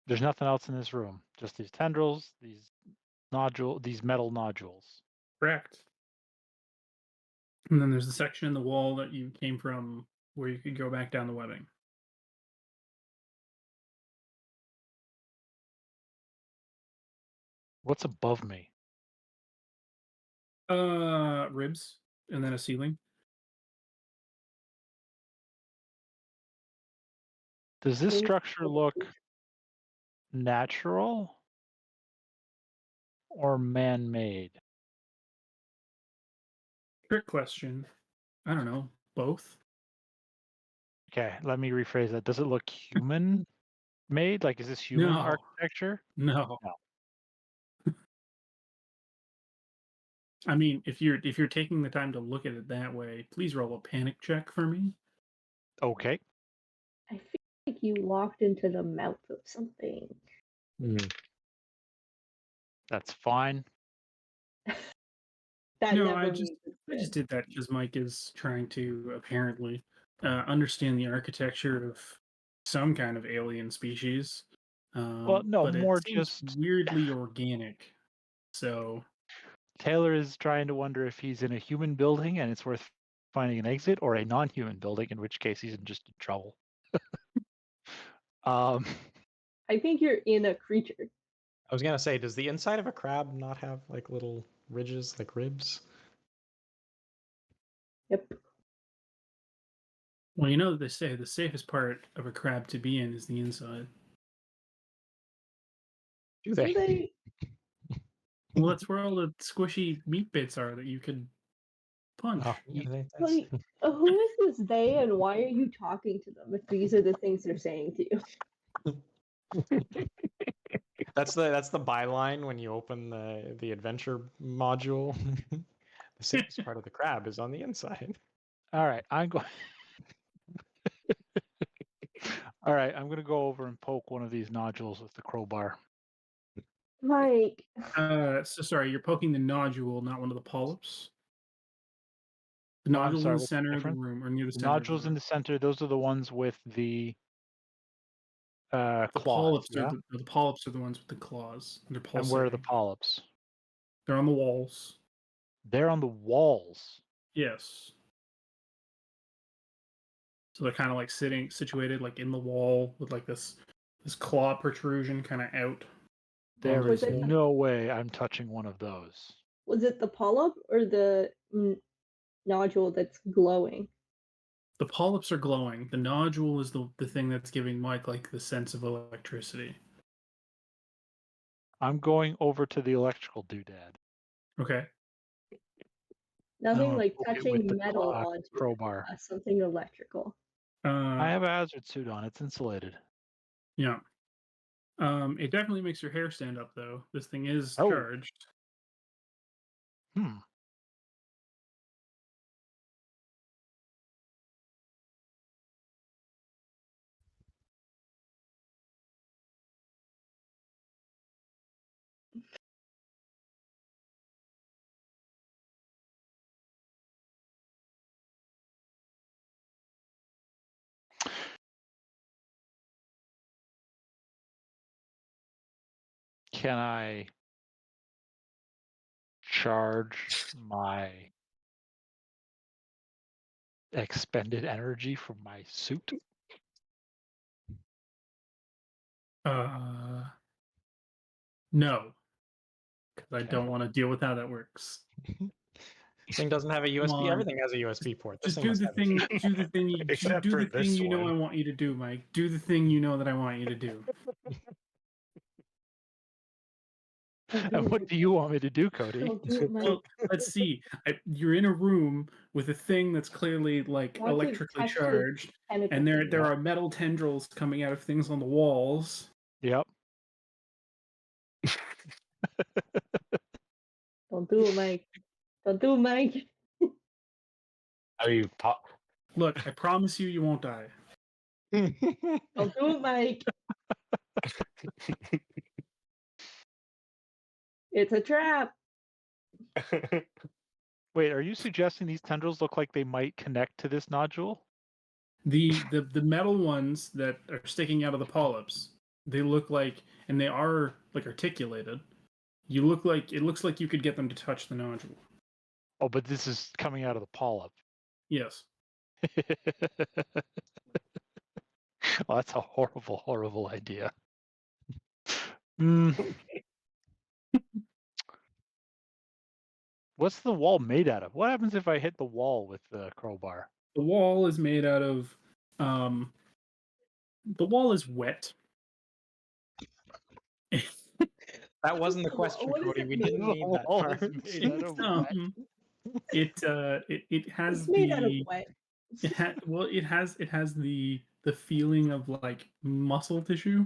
There's nothing else in this room. Just these tendrils, these metal nodules. Correct. And then there's the section in the wall that you came from where you could go back down the webbing. What's above me? Ribs, and then a ceiling. Does this Maybe- structure look natural or man-made? Trick question. I don't know. Both. Okay, let me rephrase that. Does it look human-made? Like, is this human No. architecture? No. No. I mean, if you're taking the time to look at it that way, please roll a panic check for me. Okay. I feel like you walked into the mouth of something. That's fine. That No, never I means it's just good. did that because Mike is trying to apparently understand the architecture of some kind of alien species. Well, no, but more it seems just weirdly organic. So Taylor is trying to wonder if he's in a human building and it's worth finding an exit, or a non-human building, in which case he's just in trouble. I think you're in a creature. I was gonna say, does the inside of a crab not have like little ridges, like ribs? Yep. well, you know they say the safest part of a crab to be in is the inside. Do Do they? they? Well, that's where all the squishy meat bits are that you could punch. Oh, yeah, that's... Cody, who is this they, and why are you talking to them if these are the things they're saying to you? That's the byline when you open the adventure module. The safest part of the crab is on the inside. All right, I'm going. All right, I'm going to go over and poke one of these nodules with the crowbar. Mike. So sorry, you're poking the nodule, not one of the polyps. The Oh, I'm nodule's sorry, in the what's the center of the difference? room, or near the The center of the nodules in room. the center, those are the ones with the The claws, polyps yeah? are the polyps are the ones with the claws. They're And pulsating. where are the polyps? They're on the walls. They're on the walls. Yes. So they're kind of like situated like in the wall with like this claw protrusion kind of out. There Was is it the- no way I'm touching one of those. Was it the polyp or the nodule that's glowing? The polyps are glowing. The nodule is the thing that's giving Mike like the sense of electricity. I'm going over to the electrical doodad. Okay. Nothing gonna like poke it with touching the metal onto crowbar. something electrical. I have a hazard suit on. It's insulated. Yeah. It definitely makes your hair stand up though. This thing is Oh. charged. Can I charge my expended energy from my suit? No, because I don't want to deal with how that works. This thing doesn't have a Come USB. on. Everything has a USB port. This Just thing do must the have thing. Do the thing. Except Do for the thing this you know one. I want you to do, Mike. Do the thing you know that I want you to do. And what do you want me to do, Cody? Don't do it, Mike. Well, let's see. You're in a room with a thing that's clearly like Want to electrically touch the charged, tentacle and there thing. are metal tendrils coming out of things on the walls. Yep. Don't do it, Mike. Don't do it, Mike. Are you pop? Look, I promise you, you won't die. Don't do it, Mike. It's a trap. Wait, are you suggesting these tendrils look like they might connect to this nodule? The metal ones that are sticking out of the polyps, they look like, and they are like articulated. It looks like you could get them to touch the nodule. Oh, but this is coming out of the polyp. Yes. Well, that's a horrible, horrible idea. What's the wall made out of? What happens if I hit the wall with the crowbar? The wall is made out of. The wall is wet. That wasn't the question, What does Cody. it We mean? didn't need that Wall part. is made out of wet. It has It's made out of the what? it has the feeling of like muscle tissue.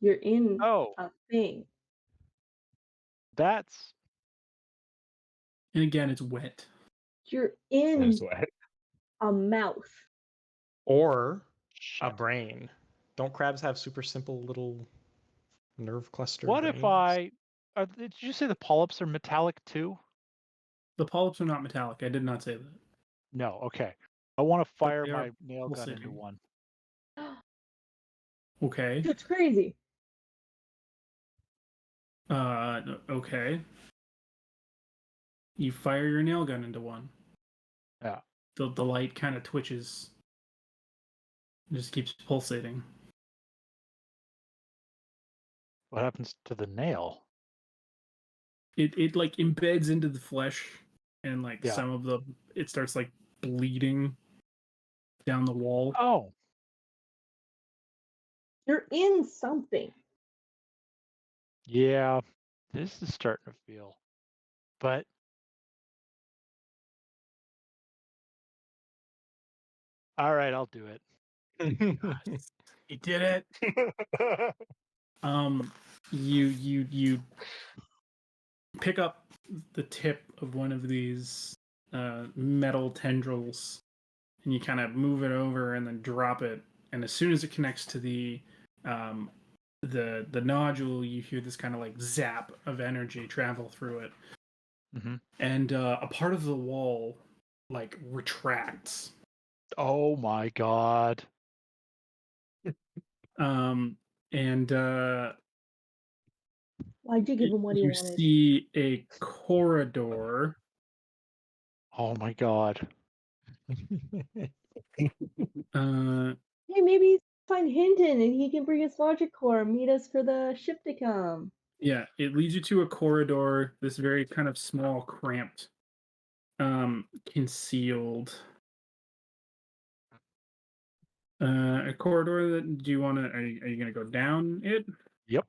You're in Oh, a thing. that's And again, it's wet. You're in That's wet. a mouth. Or a shit. brain. Don't crabs have super simple little nerve cluster What brains? if I? Did you say the polyps are metallic too? The polyps are not metallic. I did not say that. No. Okay. I want to fire they are my nail gun into pulsating. one. Okay. That's crazy. Okay. You fire your nail gun into one. Yeah. The light kind of twitches. It just keeps pulsating. What happens to the nail? It like embeds into the flesh, and like Yeah. some of it starts like bleeding down the wall. Oh, You're in something. yeah. This is starting to feel. But all right, I'll do it. You did it. You pick up the tip of one of these metal tendrils, and you kind of move it over and then drop it. And as soon as it connects to the the nodule, you hear this kind of like zap of energy travel through it, and a part of the wall like retracts. Oh my god. And Why'd you give him what he you wanted? see a corridor. Oh my god. Hey, maybe he's find Hinton and he can bring us logic core and meet us for the ship to come. Yeah, it leads you to a corridor, this very kind of small, cramped, concealed a corridor. That do you want to? Are you going to go down it? Yep,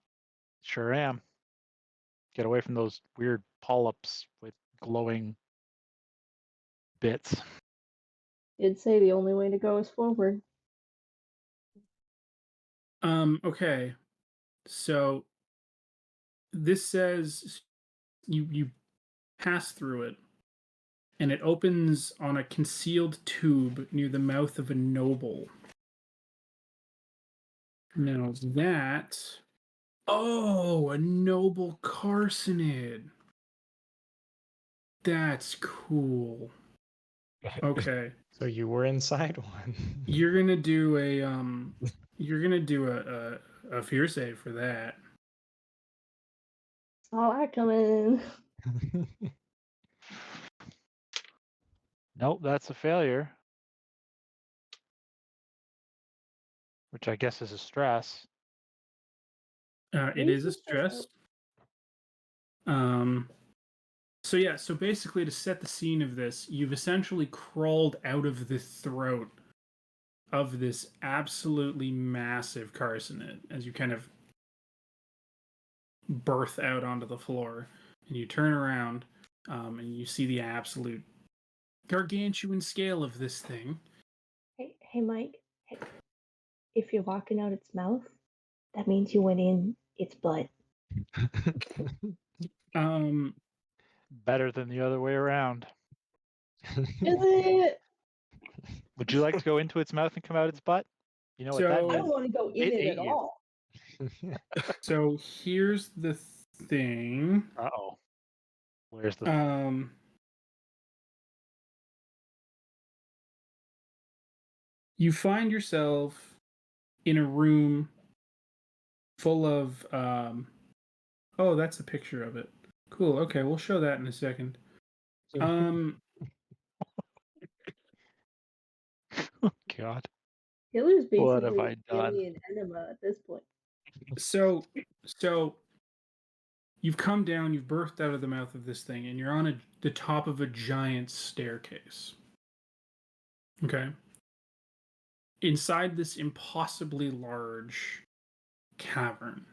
sure am. Get away from those weird polyps with glowing bits. It'd say the only way to go is forward. Okay. So this says you pass through it, and it opens on a concealed tube near the mouth of a noble. Now that, oh, a noble carcinid. That's cool. Okay. So you were inside one. You're gonna do a fear save for that. Saw that coming. Nope, that's a failure. Which I guess is a stress. It is a stress. So yeah, so basically to set the scene of this, you've essentially crawled out of the throat of this absolutely massive carcinid as you kind of birth out onto the floor, and you turn around, and you see the absolute gargantuan scale of this thing. Hey, Mike. Hey, if you're walking out its mouth, that means you went in its butt. Better than the other way around. Is it? Would you like to go into its mouth and come out its butt? You know what that So- I means? don't want to go in It it ate at you. all. So here's the thing. Uh-oh. Where's the... You find yourself in a room full of oh, that's a picture of it. Cool. Okay, we'll show that in a second. God. Taylor's What have basically I done? alien enema at this point. So you've come down, you've birthed out of the mouth of this thing, and you're on the top of a giant staircase. Okay. Inside this impossibly large cavern,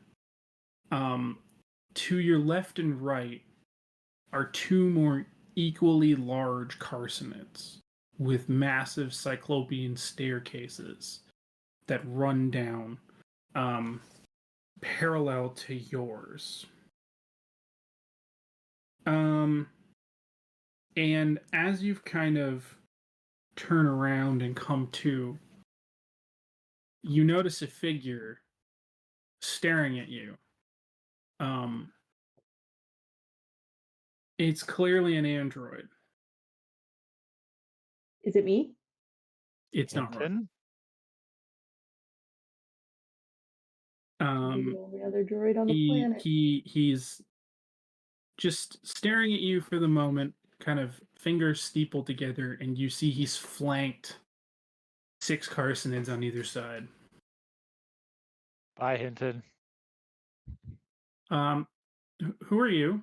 to your left and right are two more equally large carcinids with massive cyclopean staircases that run down, parallel to yours. And as you've kind of turn around and come to, you notice a figure staring at you. It's clearly an android. Is it me? It's not right. Hinton? Maybe every other droid on the planet. He's just staring at you for the moment, kind of fingers steepled together, and you see he's flanked 6 carcinids on either side. Bye, Hinton. Who are you?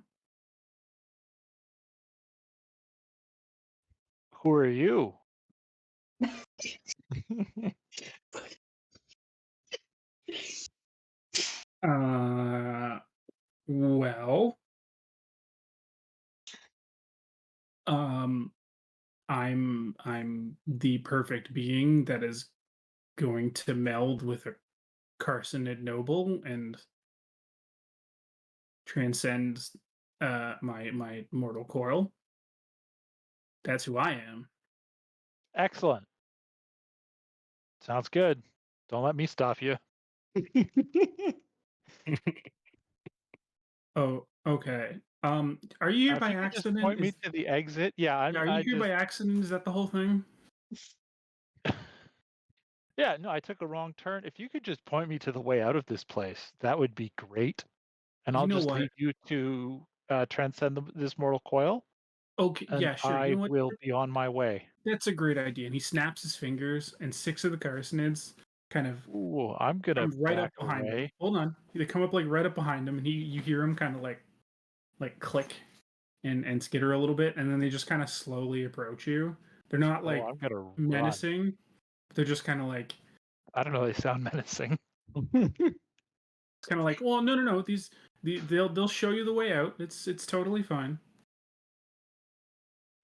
Who are you? Well, I'm the perfect being that is going to meld with a carcinid noble and transcend my mortal coil. That's who I am. Excellent. Sounds good. Don't let me stop you. Oh, okay. Are you here If by you could just accident? point me to the exit. Yeah, Are I you here just by accident? Is that the whole thing? yeah, no, I took a wrong turn. If you could just point me to the way out of this place, that would be great. And You I'll know just what? leave you to transcend this mortal coil, Okay, and yeah, sure. You I know what? will be on my way. That's a great idea. And he snaps his fingers, and 6 of the carcinids kind of Ooh, I'm gonna come right up back behind him. away. Hold on. They come up like right up behind him, and you hear him kind of like click and skitter a little bit, and then they just kind of slowly approach you. They're not Oh, like I'm gonna run. menacing. They're just kind of like I don't know. They sound menacing. it's kind of like, well, no. They'll show you the way out. It's totally fine.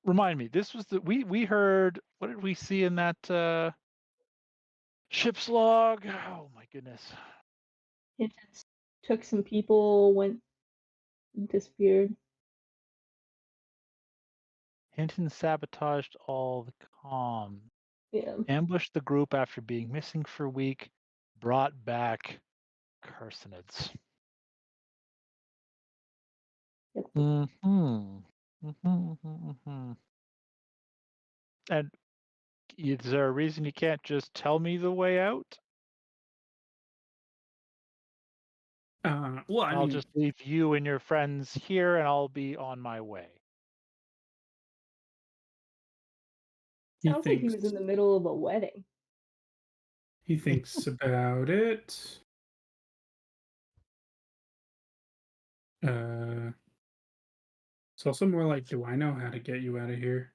Remind me. This was we heard. What did we see in that ship's log? Oh my goodness. Hinton took some people, went disappeared. Hinton sabotaged all the comms. Yeah. Ambushed the group after being missing for a week. Brought back carcinids. Yep. Mm-hmm. Mm-hmm. And is there a reason you can't just tell me the way out? Well, I I'll mean, just leave you and your friends here, and I'll be on my way. he Sounds like he thinks was in the middle of a wedding. he thinks about it. It's also more like, do I know how to get you out of here?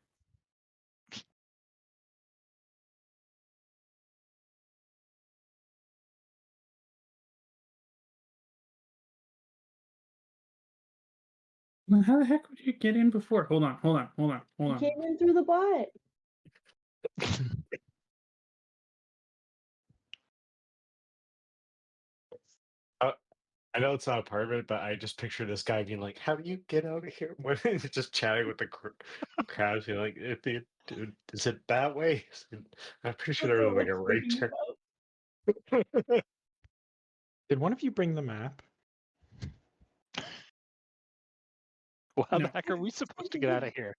Well, how the heck would you get in before? Hold on. He came in through the butt. I know it's not a part of it, but I just picture this guy being like, "How do you get out of here?" When he's just chatting with the crowd, being like, "Dude, is it that way?" I'm pretty sure That's there what was I like was a right thinking turn. about. Did one of you bring the map? Well, how the No. heck are we supposed to get out of here?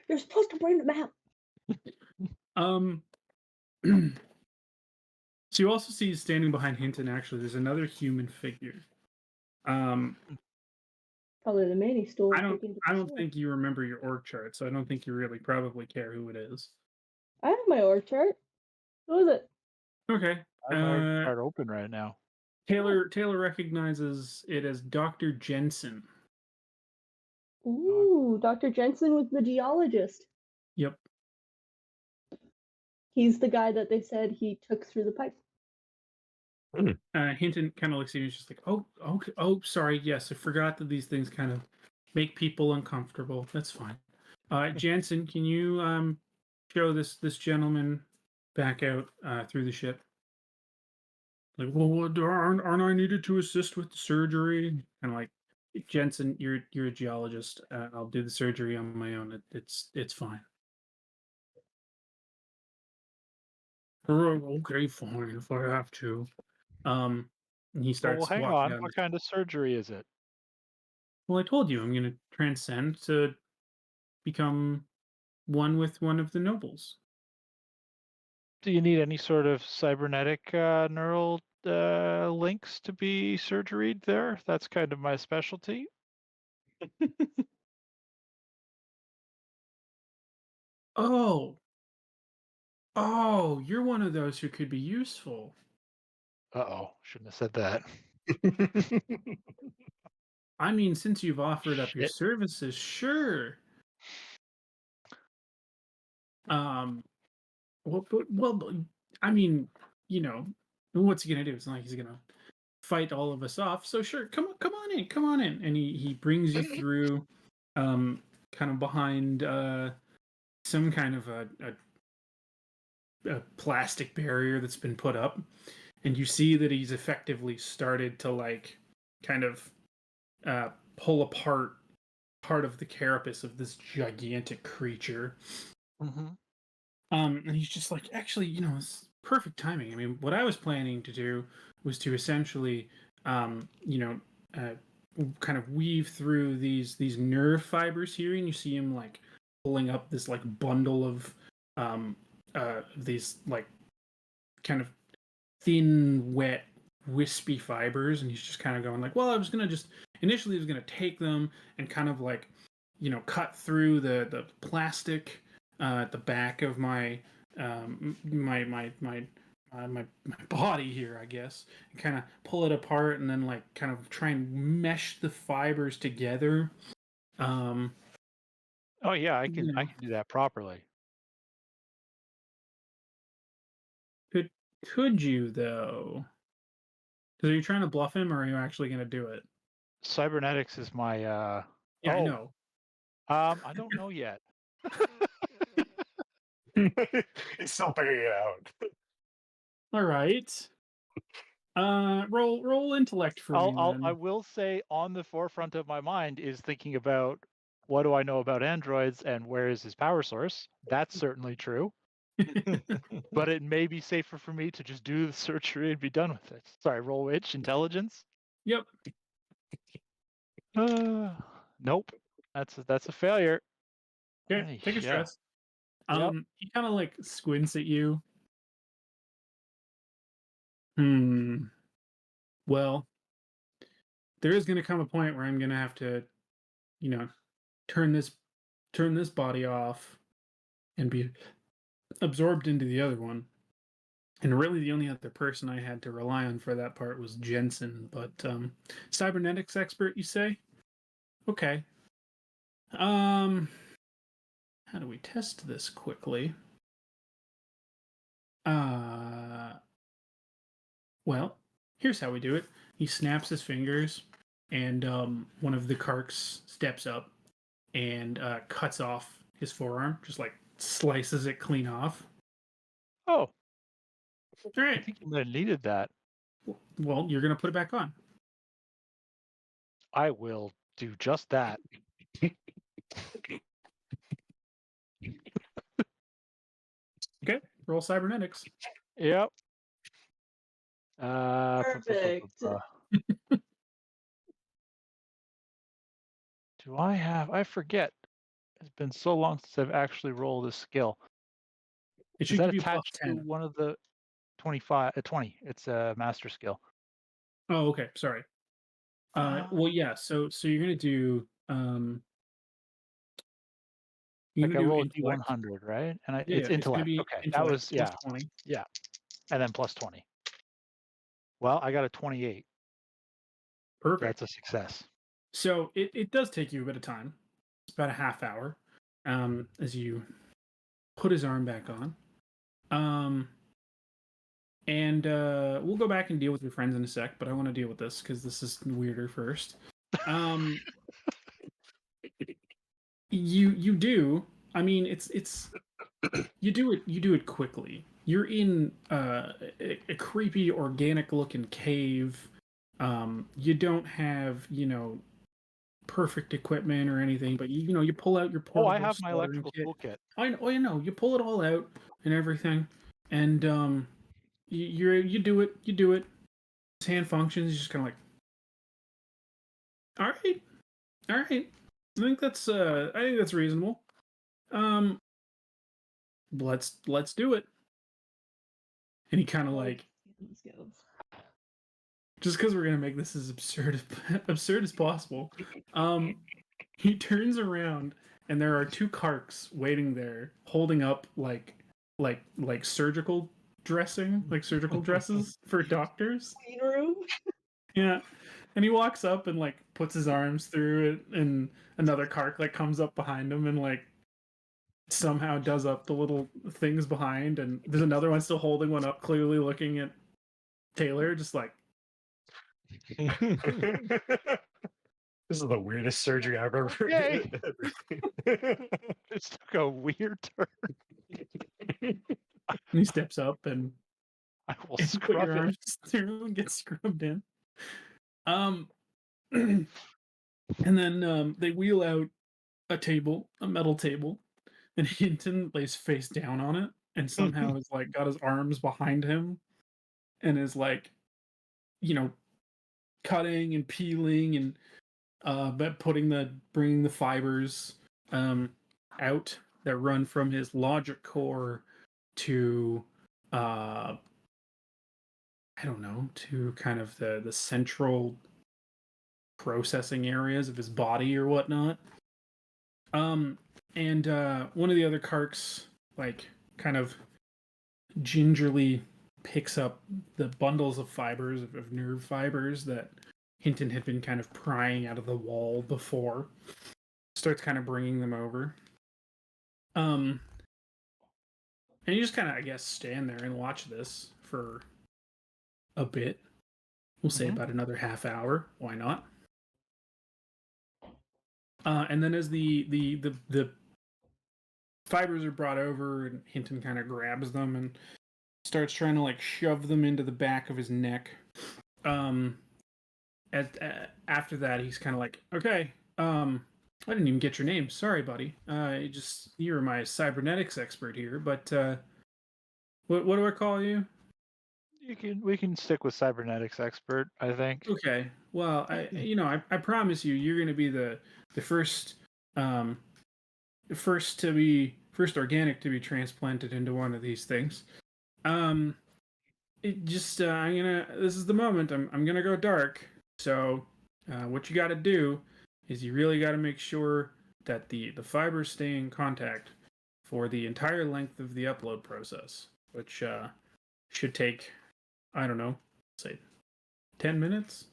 You're supposed to bring the map. So you also see standing behind Hinton. Actually, there's another human figure. Probably the man he stole. I don't. Taken to I the don't store. think you remember your org chart, so I don't think you really probably care who it is. I have my org chart. Who is it? Okay. I have my org chart open right now. Taylor recognizes it as Dr. Jensen. Ooh, Dr. Jensen was the geologist. Yep. He's the guy that they said he took through the pipe. Hinton kind of looks at you and is just like, oh, okay, oh, sorry, yes, I forgot that these things kind of make people uncomfortable. That's fine. Jensen, can you show this gentleman back out through the ship? Like, well, what, aren't I needed to assist with the surgery? Kind of like, Jensen, you're a geologist. I'll do the surgery on my own. It's fine. Okay, fine, if I have to. And he Well, starts hang walking on. down. What kind of surgery is it? Well, I told you I'm going to transcend to become one with one of the nobles. Do you need any sort of cybernetic neural links to be surgeried there? That's kind of my specialty. Oh, you're one of those who could be useful. Uh-oh, shouldn't have said that. I mean, since you've offered up your Shit. services, sure. Well, I mean, you know, what's he gonna do? It's not like he's gonna fight all of us off. So sure, come on in. And he brings you through, kind of behind some kind of a plastic barrier that's been put up, and you see that he's effectively started to like kind of pull apart part of the carapace of this gigantic creature. Mm-hmm. And he's just like, actually, perfect timing. I mean, what I was planning to do was to essentially, you know, kind of weave through these nerve fibers here, and you see him like pulling up this like bundle of these like kind of thin, wet, wispy fibers, and he's just kind of going like, well, I was gonna just initially I was gonna take them and kind of like, cut through the plastic at the back of my my body here, I guess, and kind of pull it apart and then like kind of try and mesh the fibers together. Um, Oh yeah, I you know, can do that properly. could could you though? Because are you trying to bluff him, or are you actually going to do it? Cybernetics is my Yeah, I know. I don't know yet. He's still figuring it out. All right. Roll intellect for me I then. will say on the forefront of my mind is thinking about what do I know about androids and where is his power source. That's certainly true. But it may be safer for me to just do the surgery and be done with it. Sorry, roll which? Intelligence? Yep. Nope. That's a failure. Okay. Take a Yeah. stress. Yep. He kind of like squints at you. Well, there is going to come a point where I'm going to have to, you know, turn this body off and be absorbed into the other one. And really, the only other person I had to rely on for that part was Jensen. But cybernetics expert, you say? Okay. How do we test this quickly? Well, here's how we do it. He snaps his fingers, and one of the Karks steps up and cuts off his forearm, just like slices it clean off. Oh, All I right. think you might have needed that. Well, you're gonna put it back on. I will do just that. Okay. Roll cybernetics. Yep. Perfect. Do I have? I forget. It's been so long since I've actually rolled a skill. It Is should that give you plus attached to 10. one of the 20? It's a master skill. Oh, okay. Sorry. Well, yeah. So you're gonna do you're Like I gonna do roll a intellect. D100, right? And Yeah, it's it's gonna intellect. be Okay, that intellect was plus 20. yeah, and then plus 20. Well, I got a 28. Perfect. That's a success. So it does take you a bit of time. It's about a half hour as you put his arm back on. And we'll go back and deal with your friends in a sec, but I want to deal with this because this is weirder first. You do. I mean, it's you do it quickly. You're in a creepy organic looking cave. You don't have perfect equipment or anything, but you pull out your Oh, I portable have my soldering electrical kit. toolkit. I know you pull it all out and everything, and you do it. You do it. His hand functions. He's just kind of like, all right, all right. I think that's reasonable. Um, let's do it. And he kind of like, Skills. just because we're gonna make this as absurd as possible. He turns around and there are two Karks waiting there, holding up like surgical dressing, like surgical dresses for doctors. Clean room. Yeah. And he walks up and like puts his arms through it, and another Kark like comes up behind him and like somehow does up the little things behind, and there's another one still holding one up, clearly looking at Taylor, just like, This is the weirdest surgery I've ever Yay! ever seen. It took a weird turn. and he steps up and I will put scrub your it. arms through and get scrubbed in. And then they wheel out a metal table, and Hinton lays face down on it and somehow is like got his arms behind him and is like, you know, cutting and peeling and but bringing the fibers out that run from his logic core to I don't know, to kind of the central processing areas of his body or whatnot. Um, and one of the other Karks, like, kind of gingerly picks up the bundles of fibers, of nerve fibers that Hinton had been kind of prying out of the wall before. Starts kind of bringing them over. And you just kind of, I guess, stand there and watch this for a bit. We'll say about another half hour. Why not? And then as the fibers are brought over, and Hinton kind of grabs them and starts trying to like shove them into the back of his neck. After that, he's kind of like, okay, I didn't even get your name. Sorry, buddy. You're my cybernetics expert here, but what do I call you? We can stick with cybernetics expert, I think. Okay. Well, I promise you, you're going to be the first first organic to be transplanted into one of these things. It just I'm gonna. This is the moment. I'm gonna go dark. So, what you got to do is you really got to make sure that the fibers stay in contact for the entire length of the upload process, which should take, I don't know, say 10 minutes.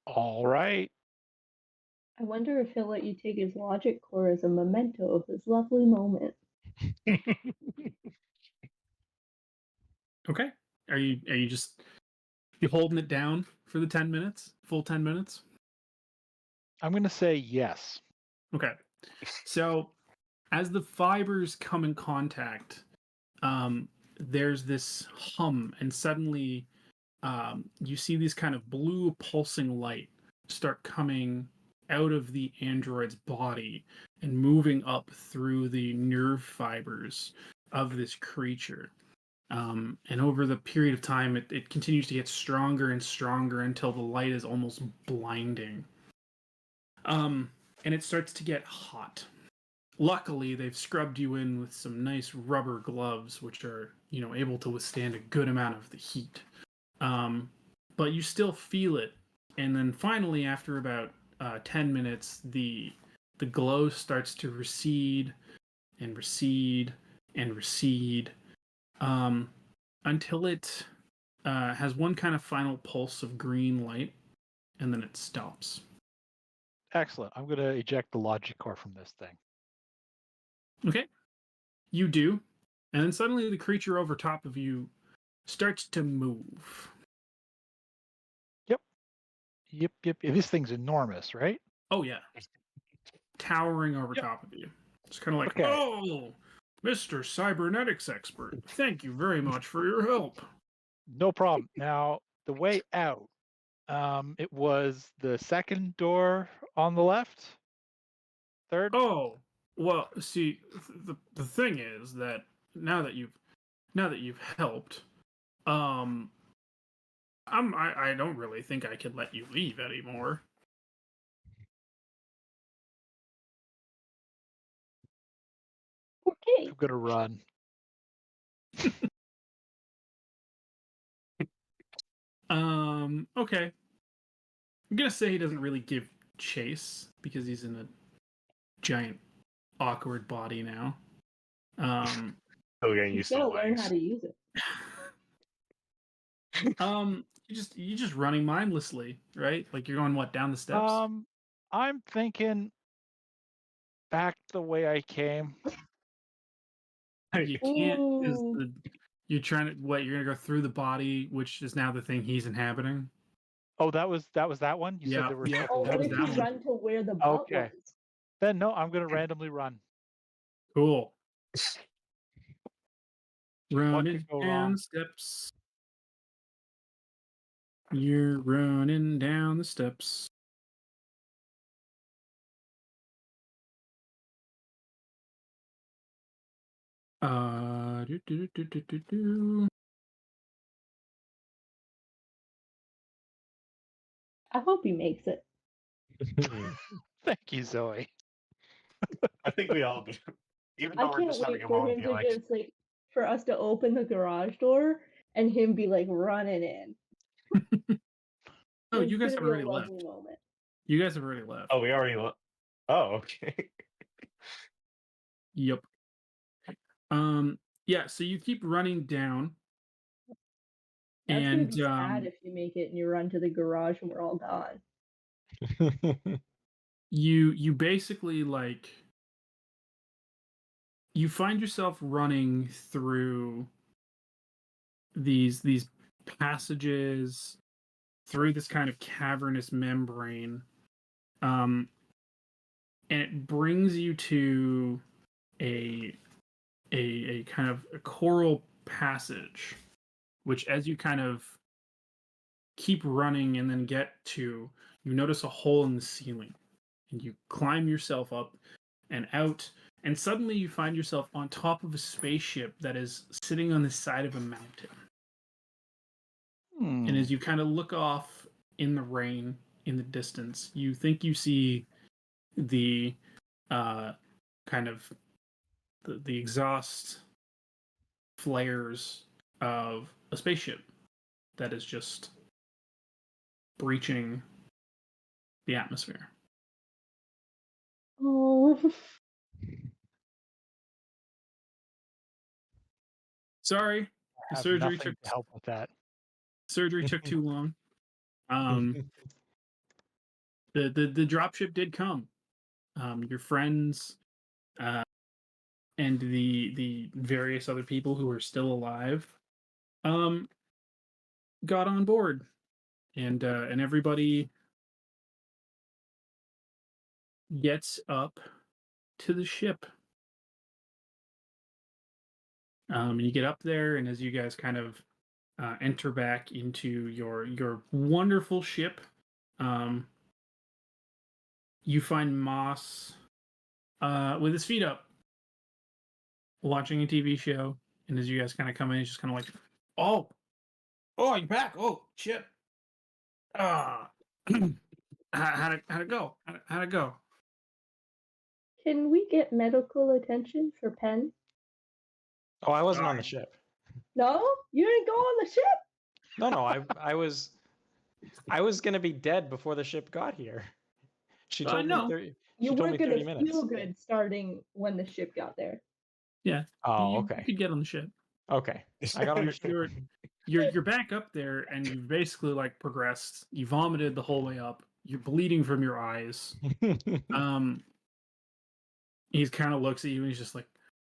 All right. I wonder if he'll let you take his logic core as a memento of this lovely moment. Okay. Are you just you holding it down for the 10 minutes? Full 10 minutes? I'm going to say yes. Okay. So, as the fibers come in contact, there's this hum, and suddenly you see these kind of blue pulsing light start coming out of the android's body and moving up through the nerve fibers of this creature. And over the period of time, it continues to get stronger and stronger until the light is almost blinding. And it starts to get hot. Luckily, they've scrubbed you in with some nice rubber gloves, which are, able to withstand a good amount of the heat. But you still feel it. And then finally, after about 10 minutes, the glow starts to recede and recede and recede until it has one kind of final pulse of green light, and then it stops. Excellent. I'm going to eject the logic core from this thing. Okay. You do. And then suddenly the creature over top of you starts to move. Yep. This thing's enormous, right? Oh, yeah. Towering over top of you. It's kind of like, Okay. Oh, Mr. Cybernetics Expert, thank you very much for your help. No problem. Now, the way out, it was the second door on the left? Third? Oh, well, see, the thing is that now that you've helped, I don't really think I can let you leave anymore. Okay. I'm going to run. Okay. I'm gonna say he doesn't really give chase because he's in a giant awkward body now. Still getting He's used to the gotta learn legs. how to use it. You just running mindlessly, right? Like you're going what, down the steps? I'm thinking back the way I came. You can't because Ooh. you're trying to you're gonna go through the body, which is now the thing he's inhabiting. Oh, that was that one? You said Yeah, there were yeah. several Oh, what That was if others? that you one. run to where the butt Okay. was? Then no, I'm going to randomly run. Cool. What Running could go down wrong? the steps. You're running down the steps. Do, do, do, do, do, do. I hope he makes it. Thank you, Zoe. I think we all do. Even I though we're can't just having wait a for moment, him be to like, just like for us to open the garage door and him be like running in. Oh, It's you guys gonna have be a already left. lovely moment. You guys have already left. oh, we already. Oh, okay. Yep. Yeah, so you keep running down, That's gonna and be sad if you make it and you run to the garage and we're all gone. you basically like you find yourself running through these passages through this kind of cavernous membrane, and it brings you to a a kind of a coral passage, which as you kind of keep running and then get to, you notice a hole in the ceiling, and you climb yourself up and out, and suddenly you find yourself on top of a spaceship that is sitting on the side of a mountain. And as you kind of look off in the rain in the distance, you think you see the kind of the exhaust flares of a spaceship that is just breaching the atmosphere. Oh, Sorry, I have surgery nothing to help with that. took too long. The dropship did come. Your friends and the various other people who are still alive got on board, and everybody gets up to the ship. And you get up there, and as you guys kind of enter back into your wonderful ship, you find Moss with his feet up, watching a TV show. And as you guys kind of come in, he's just kind of like, "Oh, you're back! Oh, shit! Ah, how'd it go? How'd it go?" can we get medical attention for Penn? Oh, I wasn't on the Alright. ship. No, you didn't go on the ship. No, I was gonna be dead before the ship got here. She I told me know. 30. You She told weren't me gonna 30 minutes. feel good starting when the ship got there. Yeah, Oh, you okay. could get on the ship. Okay. I got on the ship. You're back up there, and you've basically like progressed. You vomited the whole way up. You're bleeding from your eyes. He kind of looks at you, and he's just like,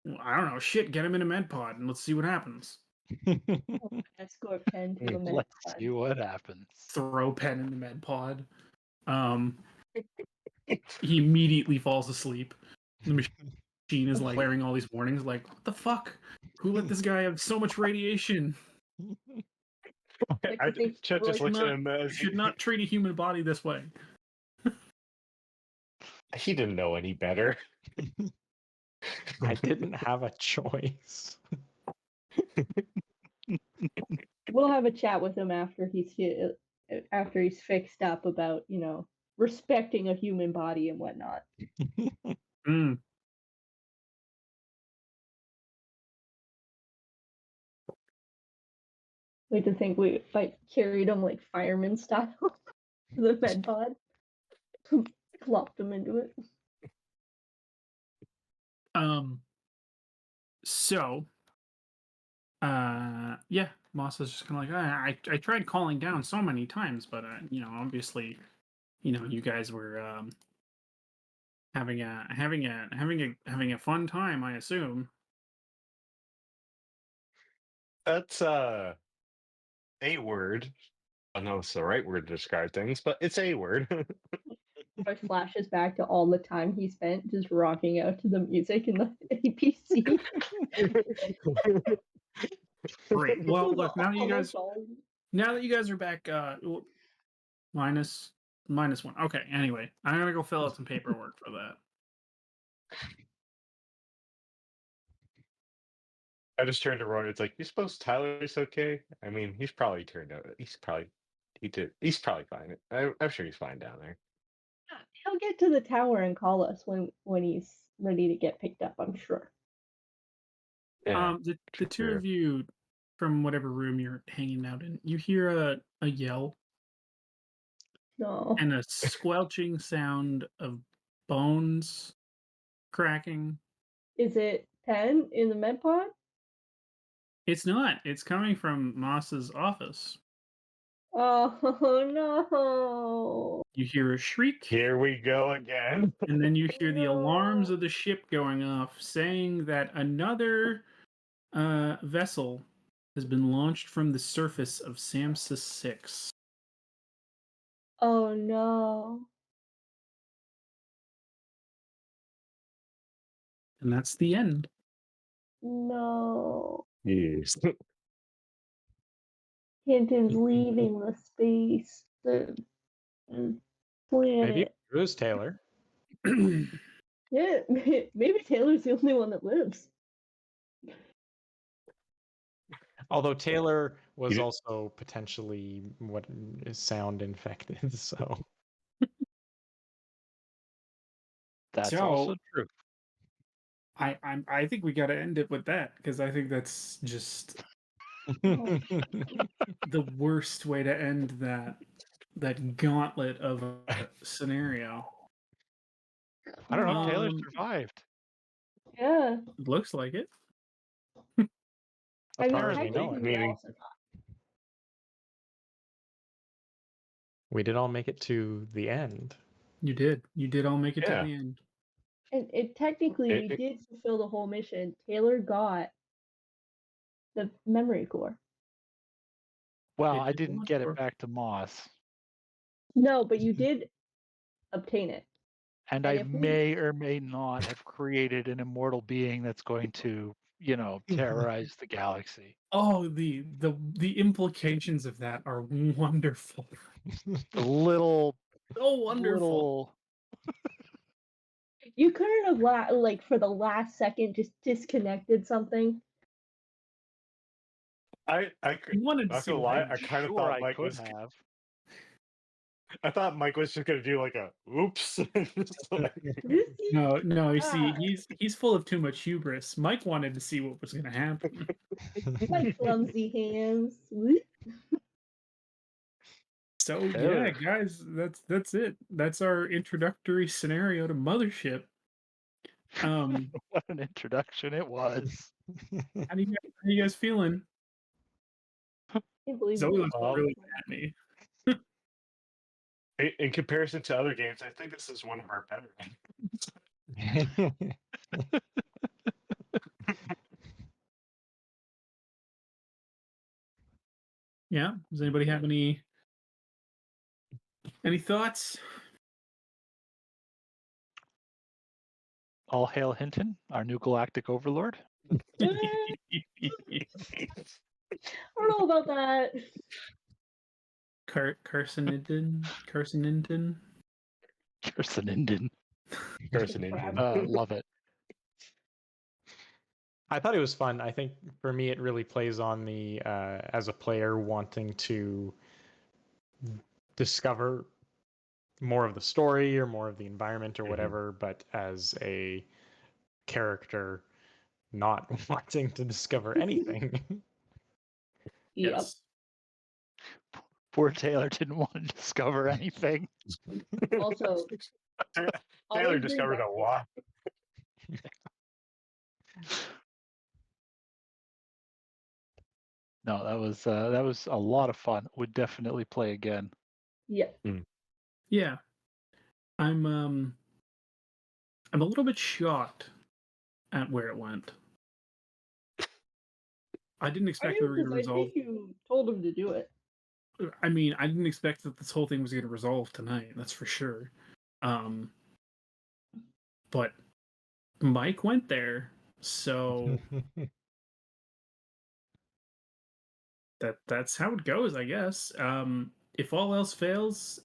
"Well, I don't know, shit. Get him in a med pod, and let's see what happens." Escort Penn to the med Let's pod. see what happens. Throw Pen in the med pod. He immediately falls asleep. The machine is like blaring all these warnings, like, "What the fuck? Who let this guy have so much radiation? Like, I think Chet just Should looks at not, him as should not treat a human body this way." he didn't know any better. I didn't have a choice. we'll have a chat with him after he's fixed up about respecting a human body and whatnot. Mm. Like to think we like carried him like fireman style to the med pod, plopped him into it. So, yeah, Moss is just kind of like, I tried calling down so many times, but obviously, you guys were having a fun time, I assume. That's a word. I don't know if it's the right word to describe things, but it's a word. It flashes back to all the time he spent just rocking out to the music in the APC. Great. Well, Those look, now that you guys are back, minus one. Okay. Anyway, I'm gonna go fill out some paperwork for that. I just turned to Roy. It's like, you suppose Tyler's okay? I mean, he's probably turned out. He's probably fine. I'm sure he's fine down there. He'll get to the tower and call us when he's ready to get picked up, I'm sure. Yeah, The two true. of you, from whatever room you're hanging out in, you hear a yell No. and a squelching sound of bones cracking. Is it 10 in the med pod? It's not. It's coming from Moss's office. Oh no. You hear a shriek, Here we go again. and then you hear the alarms No. of the ship going off, saying that another vessel has been launched from the surface of Samsis 6. Oh no. And that's the end. No. Yes. Hinton's leaving the space. The Maybe planet. it was Taylor. Yeah, maybe Taylor's the only one that lives. Although Taylor was You- also potentially what is sound infected, so That's So- also true. I think we got to end it with that because I think that's just the worst way to end that gauntlet of a scenario. I don't know. Taylor Um, survived. Yeah. Looks like it. I mean, Apparently, no, technically, we meaning- all survived. we did all make it to the end. You did. You did all make it Yeah. to the end. And technically, we It- did fulfill the whole mission. Taylor got the memory core. Well, Did I you didn't want get or- it back to Moss. No, but you did obtain it. And And I if we- may or may not have created an immortal being that's going to, terrorize the galaxy. Oh, the implications of that are wonderful. A little, So wonderful. little. You couldn't have like for the last second just disconnected something. I You wanted to not see gonna what lie, happened. I kind of Sure, thought I Mike could was. have. I thought Mike was just gonna do like a oops. Just like- No. You see, Ah. he's full of too much hubris. Mike wanted to see what was going to happen. My clumsy hands. Whoop. So yeah, Taylor. guys, that's it. That's our introductory scenario to Mothership. What an introduction it was. How you guys feeling? I can't believe Zoe you looks Um, really mad at me. in comparison to other games, I think this is one of our better ones. Yeah. Does anybody have any thoughts? All hail Hinton, our new galactic overlord. I don't know about that. Carcinidin? Jerson Indian. Person Crap. Indian. Love it. I thought it was fun. I think for me, it really plays on the as a player wanting to discover more of the story or more of the environment or Mhm. whatever, but as a character not wanting to discover anything. Yep. Yes. Poor Taylor didn't want to discover anything. Also, I'll Taylor agree discovered that- a lot. No, that was a lot of fun. Would definitely play again. Yep. Yeah. I'm a little bit shocked at where it went. I didn't I expect do we were going to because I resolve. think you told him to do it. I mean, I didn't expect that this whole thing was going to resolve tonight. That's for sure. But Mike went there, so that's how it goes, I guess. If all else fails,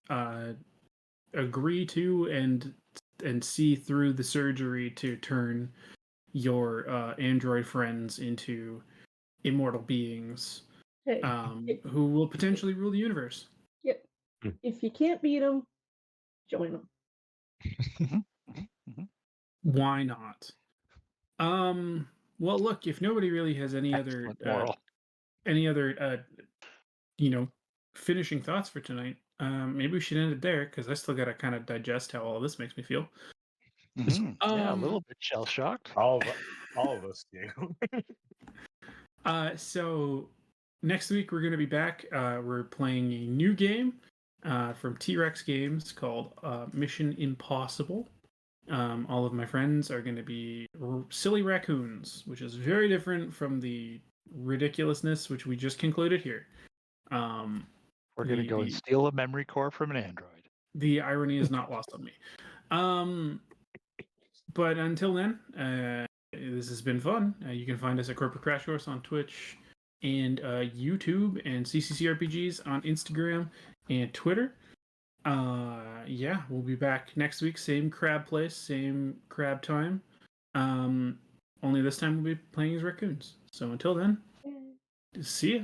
agree to and see through the surgery to turn your android friends into immortal beings Hey, who will potentially rule the universe. yep. Hmm. If you can't beat them, join them. Why not? Well, look, if nobody really has any Excellent moral. other finishing thoughts for tonight, maybe we should end it there because I still gotta kind of digest how all this makes me feel. Yeah, a little bit shell shocked. All of us do. So next week we're gonna be back. We're playing a new game from T-Rex Games called Mission Impossible. All of my friends are going to be silly raccoons, which is very different from the ridiculousness which we just concluded here. We're going to go and steal a memory core from an android. The irony is not lost on me. But until then, this has been fun. You can find us at Corporate Crash Course on Twitch and YouTube, and CCCRPGs on Instagram and Twitter. Yeah, we'll be back next week. Same crab place, same crab time. Only this time we'll be playing as raccoons. So until then, see ya.